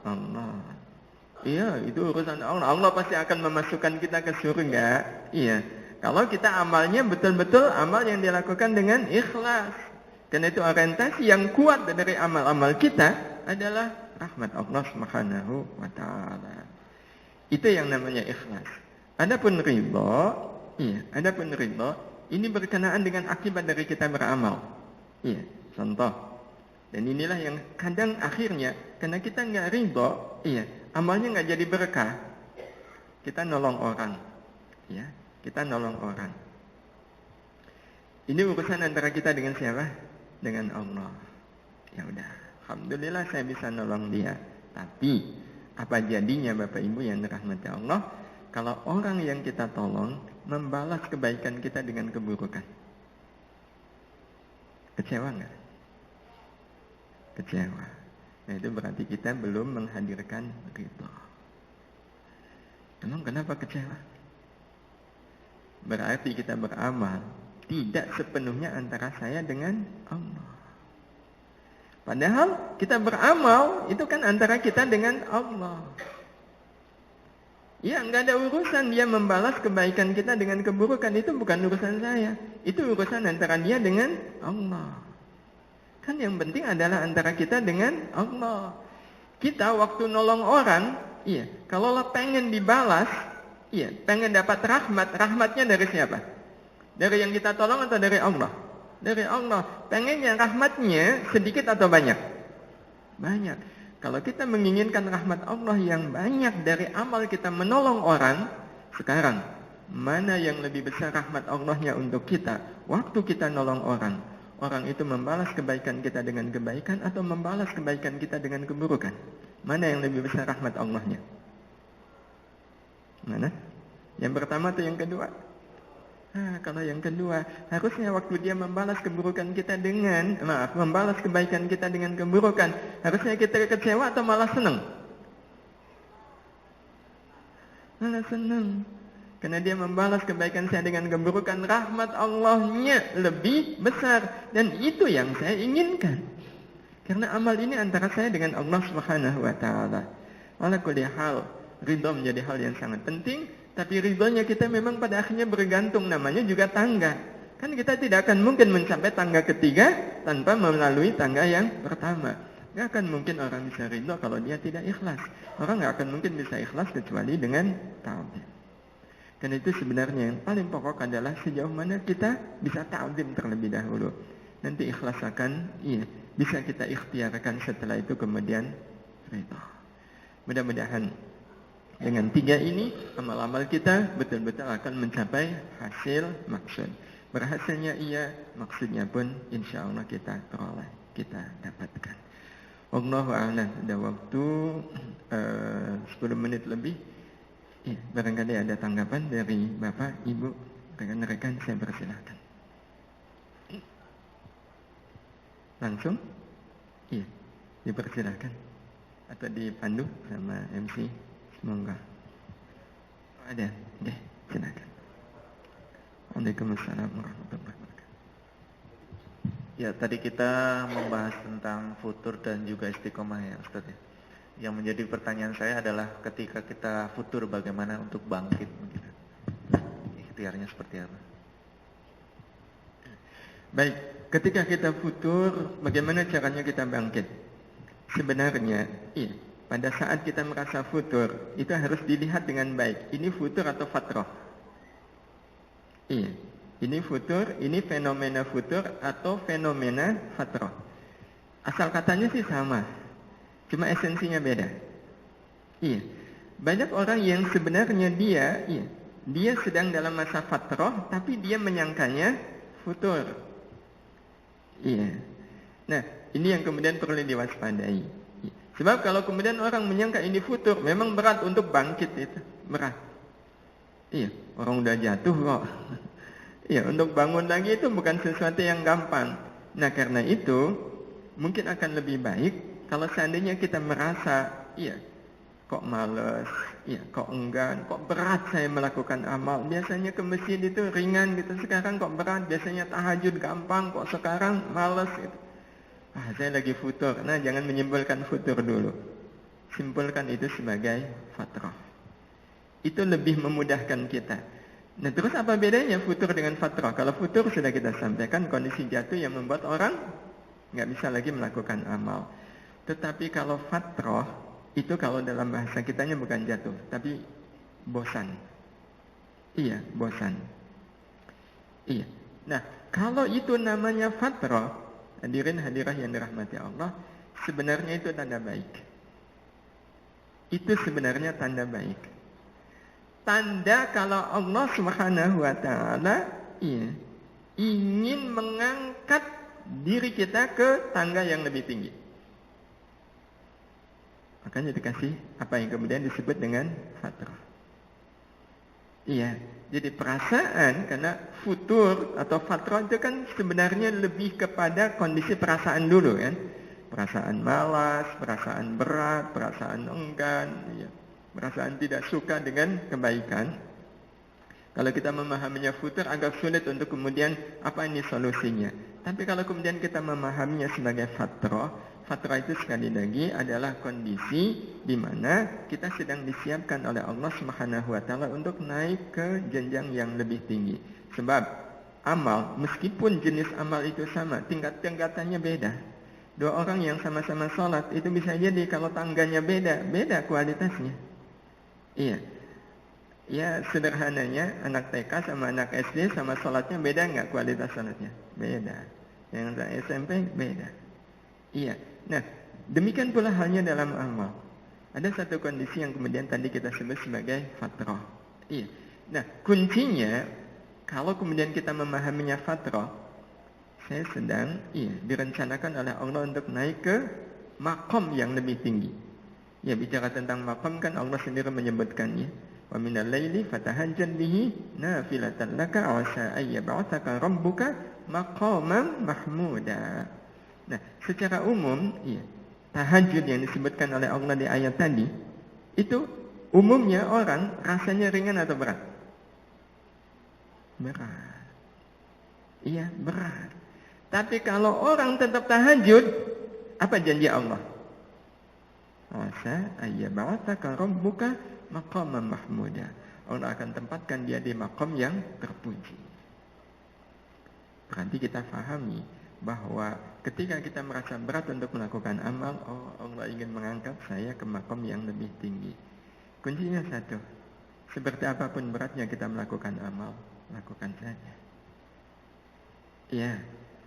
Allah. Iya, itu urusan Allah. Allah pasti akan memasukkan kita ke surga. Iya. Kalau kita amalnya betul-betul amal yang dilakukan dengan ikhlas. Karena itu orientasi yang kuat dari amal-amal kita adalah rahmat Allah Subhanahu wa taala. Itu yang namanya ikhlas. Adapun ridha, adapun ridha ini berkenaan dengan akibat dari kita beramal. Iya, contoh. Dan inilah yang kadang akhirnya karena kita nggak ridha, amalnya nggak jadi berkah. Kita nolong orang, kita nolong orang. Ini urusan antara kita dengan siapa? Dengan Allah. Ya udah, alhamdulillah saya bisa nolong dia. Tapi apa jadinya Bapak Ibu yang dirahmati Allah kalau orang yang kita tolong membalas kebaikan kita dengan keburukan? Kecewa nggak? Kecewa. Nah itu berarti kita belum menghadirkan ridha. Emang kenapa kecewa? Berarti kita beramal tidak sepenuhnya antara saya dengan Allah. Padahal kita beramal itu kan antara kita dengan Allah. Ya, nggak ada urusan dia membalas kebaikan kita dengan keburukan, itu bukan urusan saya. Itu urusan antara dia dengan Allah. Kan yang penting adalah antara kita dengan Allah. Kita waktu nolong orang, kalaulah pengen dibalas, pengen dapat rahmat, rahmatnya dari siapa? Dari yang kita tolong atau dari Allah? Dari Allah. Pengennya rahmatnya sedikit atau banyak? Banyak. Kalau kita menginginkan rahmat Allah yang banyak dari amal kita menolong orang, sekarang mana yang lebih besar rahmat Allahnya untuk kita? Waktu kita nolong orang, orang itu membalas kebaikan kita dengan kebaikan atau membalas kebaikan kita dengan keburukan? Mana yang lebih besar rahmat Allahnya? Mana? Yang pertama atau yang kedua? Kalau yang kedua, harusnya waktu dia membalas keburukan kita dengan, membalas kebaikan kita dengan keburukan, harusnya kita kecewa atau malah senang? Malah senang. Karena dia membalas kebaikan saya dengan keburukan, rahmat Allahnya lebih besar. Dan itu yang saya inginkan. Karena amal ini antara saya dengan Allah Subhanahu wa ta'ala. Ala kulli hal, ridha menjadi hal yang sangat penting. Tapi ridhonya kita memang pada akhirnya bergantung, namanya juga tangga. Kan kita tidak akan mungkin mencapai tangga ketiga tanpa melalui tangga yang pertama. Gak akan mungkin orang bisa ridho kalau dia tidak ikhlas. Orang gak akan mungkin bisa ikhlas kecuali dengan ta'zim. Karena itu sebenarnya yang paling pokok adalah sejauh mana kita bisa ta'zim terlebih dahulu. Nanti ikhlas akan bisa kita ikhtiarkan, setelah itu kemudian ridho. Mudah-mudahan dengan 3 ini, amal-amal kita betul-betul akan mencapai hasil maksud. Berhasilnya maksudnya pun insya Allah kita peroleh, kita dapatkan. Allahu a'lam. Ada waktu 10 menit lebih. Barangkali ada tanggapan dari Bapak, Ibu, rekan-rekan, saya persilakan. Langsung? Dipersilakan. Atau dipandu sama MC? Semoga ada. Silakan. Waalaikumsalam warahmatullahi wabarakatuh. Ya, tadi kita membahas tentang futur dan juga istiqomah ya Ustaz ya. Yang menjadi pertanyaan saya adalah ketika kita futur bagaimana untuk bangkit begitu. Ikhtiarnya seperti apa? Baik, ketika kita futur, bagaimana caranya kita bangkit? Sebenarnya, iya, pada saat kita merasa futur, itu harus dilihat dengan baik. Ini futur atau fatrah? Iya, ini futur, ini fenomena futur atau fenomena fatrah. Asal katanya sih sama. Cuma esensinya beda. Iya. Banyak orang yang sebenarnya dia sedang dalam masa fatrah, tapi dia menyangkanya futur. Iya. Nah, ini yang kemudian perlu diwaspadai. Iya. Sebab kalau kemudian orang menyangka ini futur, memang berat untuk bangkit itu. Berat. Iya, orang udah jatuh kok. Iya, untuk bangun lagi itu bukan sesuatu yang gampang. Nah, karena itu, mungkin akan lebih baik kalau seandainya kita merasa, iya, kok males, iya, kok enggan, kok berat saya melakukan amal. Biasanya ke masjid itu ringan gitu, sekarang kok berat. Biasanya tahajud gampang, kok sekarang males gitu. Saya lagi futur. Nah, jangan menyimpulkan futur dulu. Simpulkan itu sebagai fatrah. Itu lebih memudahkan kita. Nah, terus apa bedanya futur dengan fatrah? Kalau futur sudah kita sampaikan, kondisi jatuh yang membuat orang nggak bisa lagi melakukan amal. Tetapi kalau fatrah, itu kalau dalam bahasa kitanya bukan jatuh, tapi bosan. Iya, bosan. Iya. Nah, kalau itu namanya fatrah, hadirin hadirah yang dirahmati Allah, sebenarnya itu tanda baik. Itu sebenarnya tanda baik. Tanda kalau Allah Subhanahu wa taala ingin mengangkat diri kita ke tangga yang lebih tinggi. Makanya dikasih apa yang kemudian disebut dengan fatrah. Iya, jadi perasaan, karena futur atau fatrah itu kan sebenarnya lebih kepada kondisi perasaan dulu kan. Perasaan malas, perasaan berat, perasaan enggan, iya. Perasaan tidak suka dengan kebaikan. Kalau kita memahaminya futur agak sulit untuk kemudian apa ini solusinya. Tapi kalau kemudian kita memahaminya sebagai fatrah, fatrah itu sekali lagi adalah kondisi di mana kita sedang disiapkan oleh Allah Subhanahu wa taala untuk naik ke jenjang yang lebih tinggi. Sebab amal, meskipun jenis amal itu sama, tingkatannya beda. Dua orang yang sama-sama sholat itu bisa jadi kalau tangganya beda kualitasnya. Iya. Ya sederhananya anak TK sama anak SD sama sholatnya beda nggak kualitas sholatnya? Beda. Yang SMP beda. Iya. Nah, demikian pula halnya dalam amal. Ada satu kondisi yang kemudian tadi kita sebut sebagai fatrah. Iya. Nah, kuncinya kalau kemudian kita memahaminya fatrah, saya sedang direncanakan oleh Allah untuk naik ke makom yang lebih tinggi. Ya, bicara tentang makom kan Allah sendiri menyebutkannya. Wa minal laili fatahajjad bihi nafilatan laka 'asa ay yab'atsaka rabbuka maqaman mahmuda. Nah, secara umum, tahajud yang disebutkan oleh Allah di ayat tadi, itu umumnya orang rasanya ringan atau berat? Berat. Iya, berat. Tapi kalau orang tetap tahajud, apa janji Allah? Asa ayyab'atsaka rabbuka maqaman mahmuda. Allah akan tempatkan dia di maqam yang terpuji. Berarti kita fahami bahwa ketika kita merasa berat untuk melakukan amal, Allah ingin mengangkat saya ke maqam yang lebih tinggi. Kuncinya satu, seperti apapun beratnya kita melakukan amal, lakukan saja. Ya,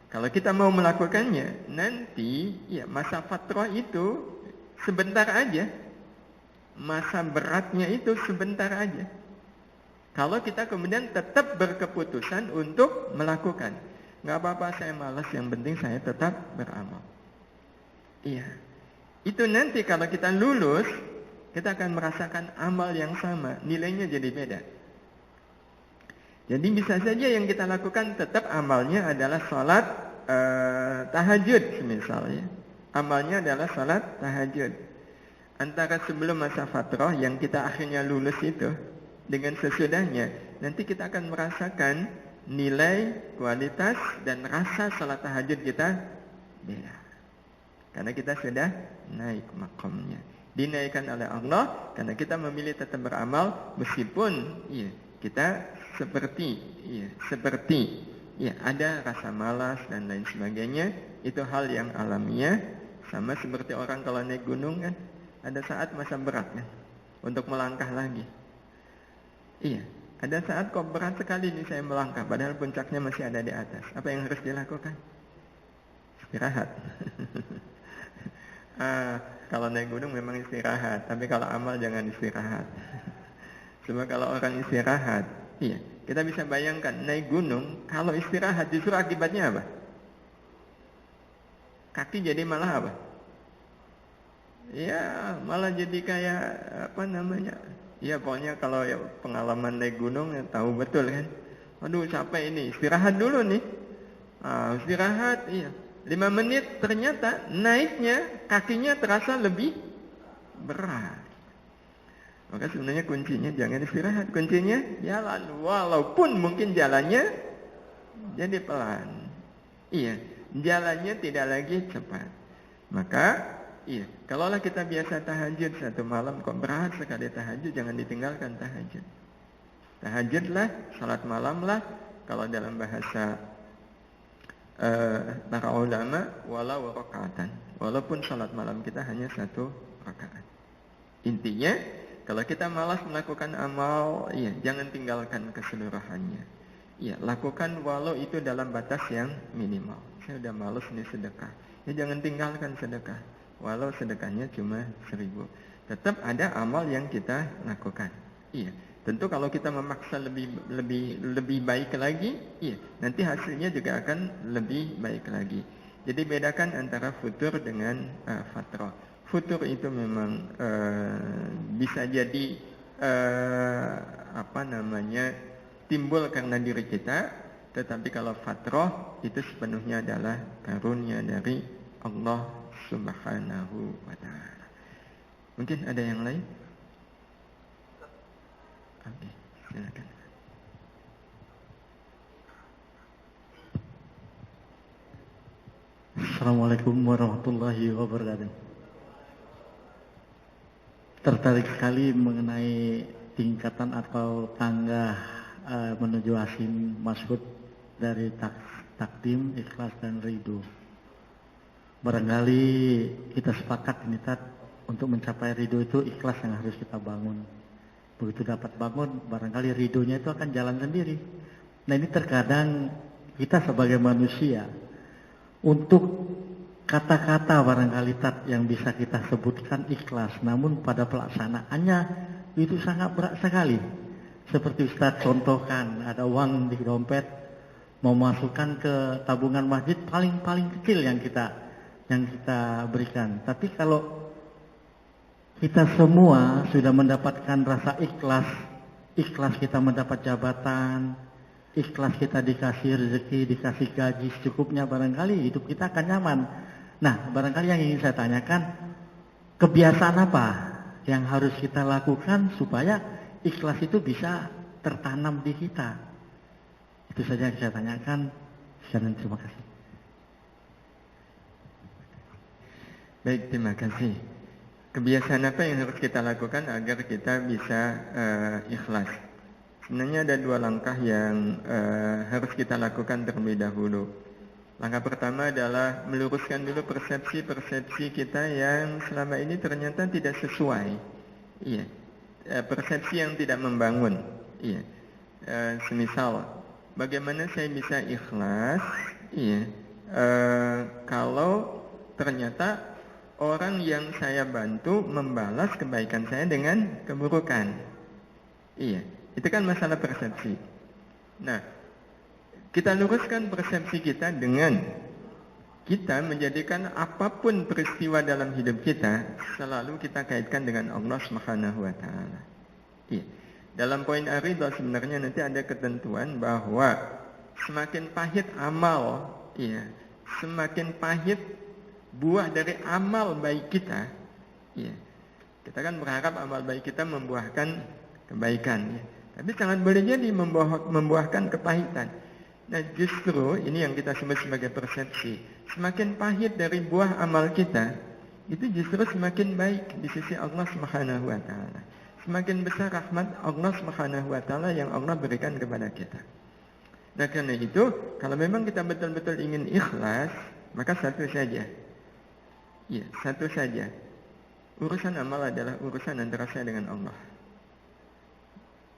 kalau kita mau melakukannya, nanti masa fatrah itu sebentar aja. Masa beratnya itu sebentar aja. Kalau kita kemudian tetap berkeputusan untuk melakukan. Nggak apa-apa saya malas, yang penting saya tetap beramal. Iya. Itu nanti kalau kita lulus, kita akan merasakan amal yang sama. Nilainya jadi beda. Jadi bisa saja yang kita lakukan tetap amalnya adalah sholat tahajud misalnya. Amalnya adalah sholat tahajud. Antara sebelum masa fatrah yang kita akhirnya lulus itu dengan sesudahnya, nanti kita akan merasakan nilai, kualitas, dan rasa salat tahajud kita beda. Karena kita sudah naik makamnya. Dinaikkan oleh Allah karena kita memilih tetap beramal meskipun kita seperti ada rasa malas dan lain sebagainya. Itu hal yang alamiah, sama seperti orang kalau naik gunung kan ada saat masa berat kan untuk melangkah lagi. Ada saat kok berat sekali nih saya melangkah padahal puncaknya masih ada di atas. Apa yang harus dilakukan? Istirahat. Kalau naik gunung memang istirahat, tapi kalau amal jangan istirahat. Cuma kalau orang istirahat, kita bisa bayangkan naik gunung, kalau istirahat justru akibatnya apa? Kaki jadi malah apa? Ya, malah jadi kayak pokoknya kalau pengalaman naik gunung ya tahu betul kan. Aduh capek ini, istirahat dulu nih. Istirahat, 5 menit ternyata naiknya kakinya terasa lebih berat. Maka sebenarnya kuncinya jangan istirahat, kuncinya jalan. Walaupun mungkin jalannya jadi pelan. Jalannya tidak lagi cepat. Maka kalaulah kita biasa tahajud satu malam kok berat sekali tahajud, jangan ditinggalkan tahajud. Tahajudlah, salat malamlah, kalau dalam bahasa para ulama walau rakaatan, walaupun salat malam kita hanya 1 rakaat. Intinya kalau kita malas melakukan amal, jangan tinggalkan keseluruhannya. Lakukan walau itu dalam batas yang minimal. Saya udah malas nih sedekah, jangan tinggalkan sedekah, walau sedekahnya cuma 1000. Tetap ada amal yang kita lakukan. Tentu kalau kita memaksa lebih baik lagi, nanti hasilnya juga akan lebih baik lagi. Jadi bedakan antara futur dengan fatrah. Futur itu memang bisa jadi timbul karena diri kita, tetapi kalau fatrah itu sepenuhnya adalah karunia dari Allah Subhanahu wa ta'ala. Mungkin ada yang lain? Oke, silakan. Assalamualaikum warahmatullahi wabarakatuh. Tertarik sekali mengenai tingkatan atau tangga menuju asim masyhud dari takdim, ikhlas dan ridho. Barangkali kita sepakat ini untuk mencapai ridho itu ikhlas yang harus kita bangun. Begitu dapat bangun, barangkali ridhonya itu akan jalan sendiri. Nah ini terkadang kita sebagai manusia, untuk kata-kata barangkali yang bisa kita sebutkan ikhlas, namun pada pelaksanaannya itu sangat berat sekali. Seperti Ustaz contohkan, ada uang di dompet, mau masukkan ke tabungan masjid paling kecil yang kita berikan. Tapi kalau kita semua sudah mendapatkan rasa ikhlas kita mendapat jabatan, ikhlas kita dikasih rezeki, dikasih gaji secukupnya, barangkali hidup kita akan nyaman. Nah, barangkali yang ingin saya tanyakan, kebiasaan apa yang harus kita lakukan supaya ikhlas itu bisa tertanam di kita? Itu saja yang saya tanyakan. Sekian, terima kasih. Baik, terima kasih. Kebiasaan apa yang harus kita lakukan agar kita bisa ikhlas? Sebenarnya ada 2 langkah yang harus kita lakukan terlebih dahulu. Langkah pertama adalah meluruskan dulu persepsi kita yang selama ini ternyata tidak sesuai. Persepsi yang tidak membangun. Semisal, bagaimana saya bisa ikhlas? Kalau ternyata orang yang saya bantu membalas kebaikan saya dengan keburukan. Itu kan masalah persepsi. Nah, kita luruskan persepsi kita dengan kita menjadikan apapun peristiwa dalam hidup kita selalu kita kaitkan dengan Allah Subhanahu wa ta'ala. Dalam poin Ar-Ridha sebenarnya nanti ada ketentuan bahwa semakin pahit amal, semakin pahit buah dari amal baik kita. Kita kan berharap amal baik kita membuahkan kebaikan, tapi sangat boleh jadi membuahkan kepahitan. Nah, justru ini yang kita sebut sebagai persepsi. Semakin pahit dari buah amal kita, itu justru semakin baik di sisi Allah Subhanahu wa taala. Semakin besar rahmat Allah Subhanahu wa taala yang Allah berikan kepada kita. Nah, karena itu, kalau memang kita betul-betul ingin ikhlas, maka satu saja. Ya, satu saja. Urusan amal adalah urusan antara saya dengan Allah.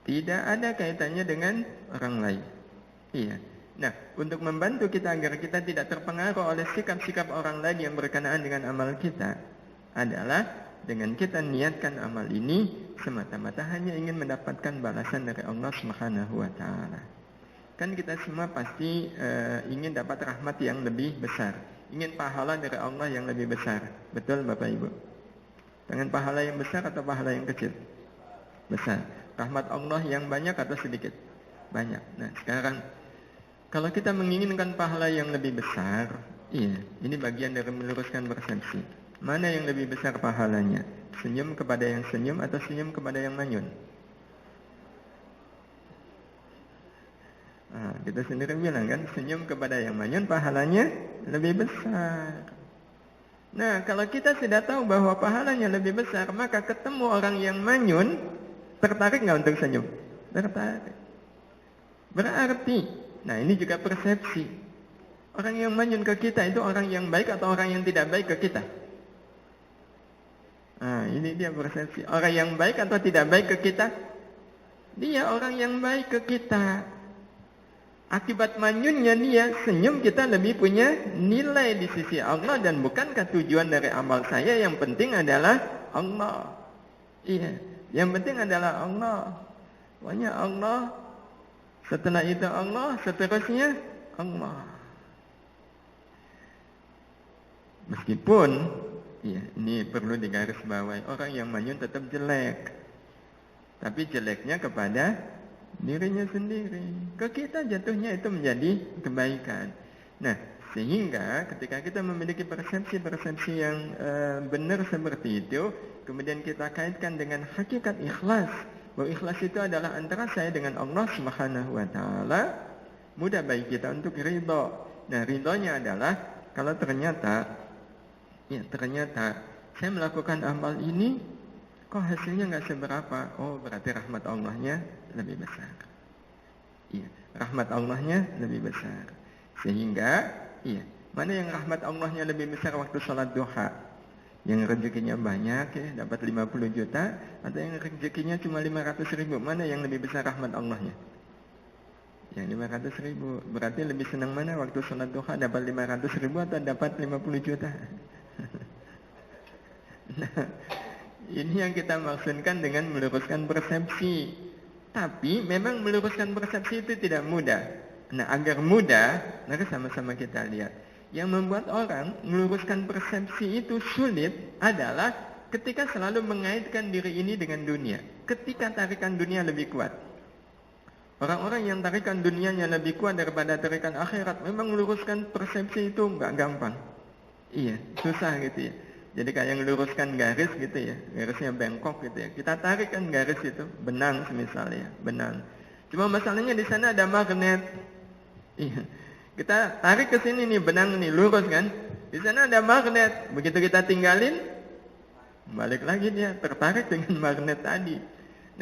Tidak ada kaitannya dengan orang lain. Iya. Nah, untuk membantu kita agar kita tidak terpengaruh oleh sikap-sikap orang lain yang berkenaan dengan amal kita adalah dengan kita niatkan amal ini semata-mata hanya ingin mendapatkan balasan dari Allah Subhanahu wa taala. Kan kita semua pasti ingin dapat rahmat yang lebih besar, ingin pahala dari Allah yang lebih besar. Betul Bapak Ibu? Dengan pahala yang besar atau pahala yang kecil? Besar. Rahmat Allah yang banyak atau sedikit? Banyak. Nah, sekarang kalau kita menginginkan pahala yang lebih besar, iya, ini bagian dari meluruskan persepsi. Mana yang lebih besar pahalanya? Senyum kepada yang senyum atau senyum kepada yang manyun? Nah, kita sendiri bilang kan, senyum kepada yang manyun pahalanya lebih besar. Nah, kalau kita sudah tahu bahwa pahalanya lebih besar, maka ketemu orang yang manyun, tertarik nggak untuk senyum? Tertarik. Berarti, nah ini juga persepsi. Orang yang manyun ke kita itu orang yang baik atau orang yang tidak baik ke kita? Nah, ini dia persepsi. Orang yang baik atau tidak baik ke kita? Dia orang yang baik ke kita. Akibat manyunnya dia, senyum kita lebih punya nilai di sisi Allah. Dan bukankah tujuan dari amal saya yang penting adalah Allah? Iya, yang penting adalah Allah. Pokoknya Allah, setelah itu Allah, seterusnya Allah. Meskipun, ya, ini perlu digarisbawahi, orang yang manyun tetap jelek. Tapi jeleknya kepada dirinya sendiri. Ke kita jatuhnya itu menjadi kebaikan. Nah, sehingga ketika kita memiliki persepsi-persepsi yang benar seperti itu, kemudian kita kaitkan dengan hakikat ikhlas, bahwa ikhlas itu adalah antara saya dengan Allah Subhanahu wa taala, mudah bagi kita untuk ridho. Nah, ridhonya adalah kalau ternyata saya melakukan amal ini kok hasilnya nggak seberapa, oh berarti rahmat Allahnya lebih besar. Iya, rahmat Allahnya lebih besar. Sehingga, iya, mana yang rahmat Allahnya lebih besar waktu sholat duha? Yang rezekinya banyak ya, dapat 50 juta, atau yang rezekinya cuma 500 ribu, mana yang lebih besar rahmat Allahnya? Yang 500 ribu, berarti lebih senang mana waktu sholat duha dapat 500 ribu atau dapat 50 juta? Nah, ini yang kita maksudkan dengan meluruskan persepsi. Tapi memang meluruskan persepsi itu tidak mudah. Nah, agar mudah, maka sama-sama kita lihat. Yang membuat orang meluruskan persepsi itu sulit adalah ketika selalu mengaitkan diri ini dengan dunia. Ketika tarikan dunia lebih kuat. Orang-orang yang tarikan dunianya lebih kuat daripada tarikan akhirat, memang meluruskan persepsi itu nggak gampang. Iya, susah gitu ya. Jadi kayak ngeluruskan garis gitu ya, garisnya bengkok gitu ya. Kita tarik kan garis itu, benang misalnya, benang. Cuma masalahnya di sana ada magnet. Iya. Kita tarik ke sini nih benang nih, lurus kan? Di sana ada magnet. Begitu kita tinggalin, balik lagi dia tertarik dengan magnet tadi.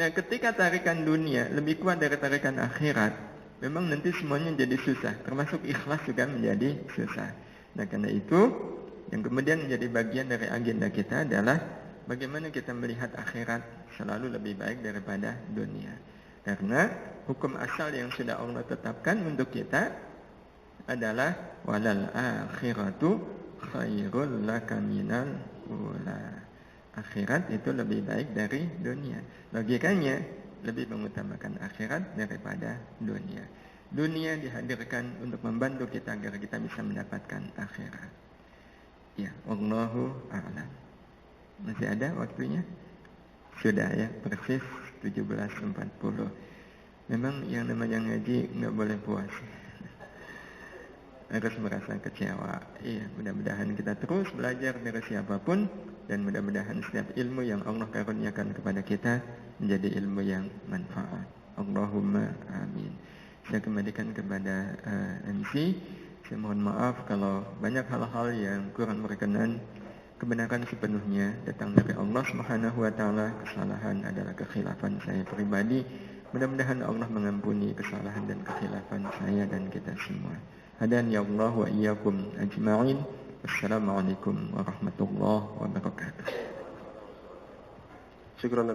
Nah, ketika tarikan dunia lebih kuat dari tarikan akhirat, memang nanti semuanya jadi susah, termasuk ikhlas juga menjadi susah. Nah, karena itu yang kemudian menjadi bagian dari agenda kita adalah bagaimana kita melihat akhirat selalu lebih baik daripada dunia. Karena hukum asal yang sudah Allah tetapkan untuk kita adalah walal akhiratu khairul laka minal ula. Akhirat itu lebih baik dari dunia. Logikanya lebih mengutamakan akhirat daripada dunia. Dunia dihadirkan untuk membantu kita agar kita bisa mendapatkan akhirat. Ya, Allahu a'lam. Masih ada waktunya? Sudah ya, persis 17.40. Memang yang namanya ngaji nggak boleh puas. Harus merasa kecewa. Iya, mudah-mudahan kita terus belajar dari siapapun, dan mudah-mudahan setiap ilmu yang Allah karuniakan kepada kita menjadi ilmu yang manfaat. Allahumma amin. Saya kembalikan kepada MC. Saya mohon maaf kalau banyak hal-hal yang kurang berkenan kebenaran sepenuhnya datang dari Allah Subhanahu wa taala. Kesalahan adalah kekhilafan saya pribadi. Mudah-mudahan Allah mengampuni kesalahan dan kekhilafan saya dan kita semua. Hadani Allah wa iyyakum ajma'in. Wassalamualaikum warahmatullahi wabarakatuh. Syukran.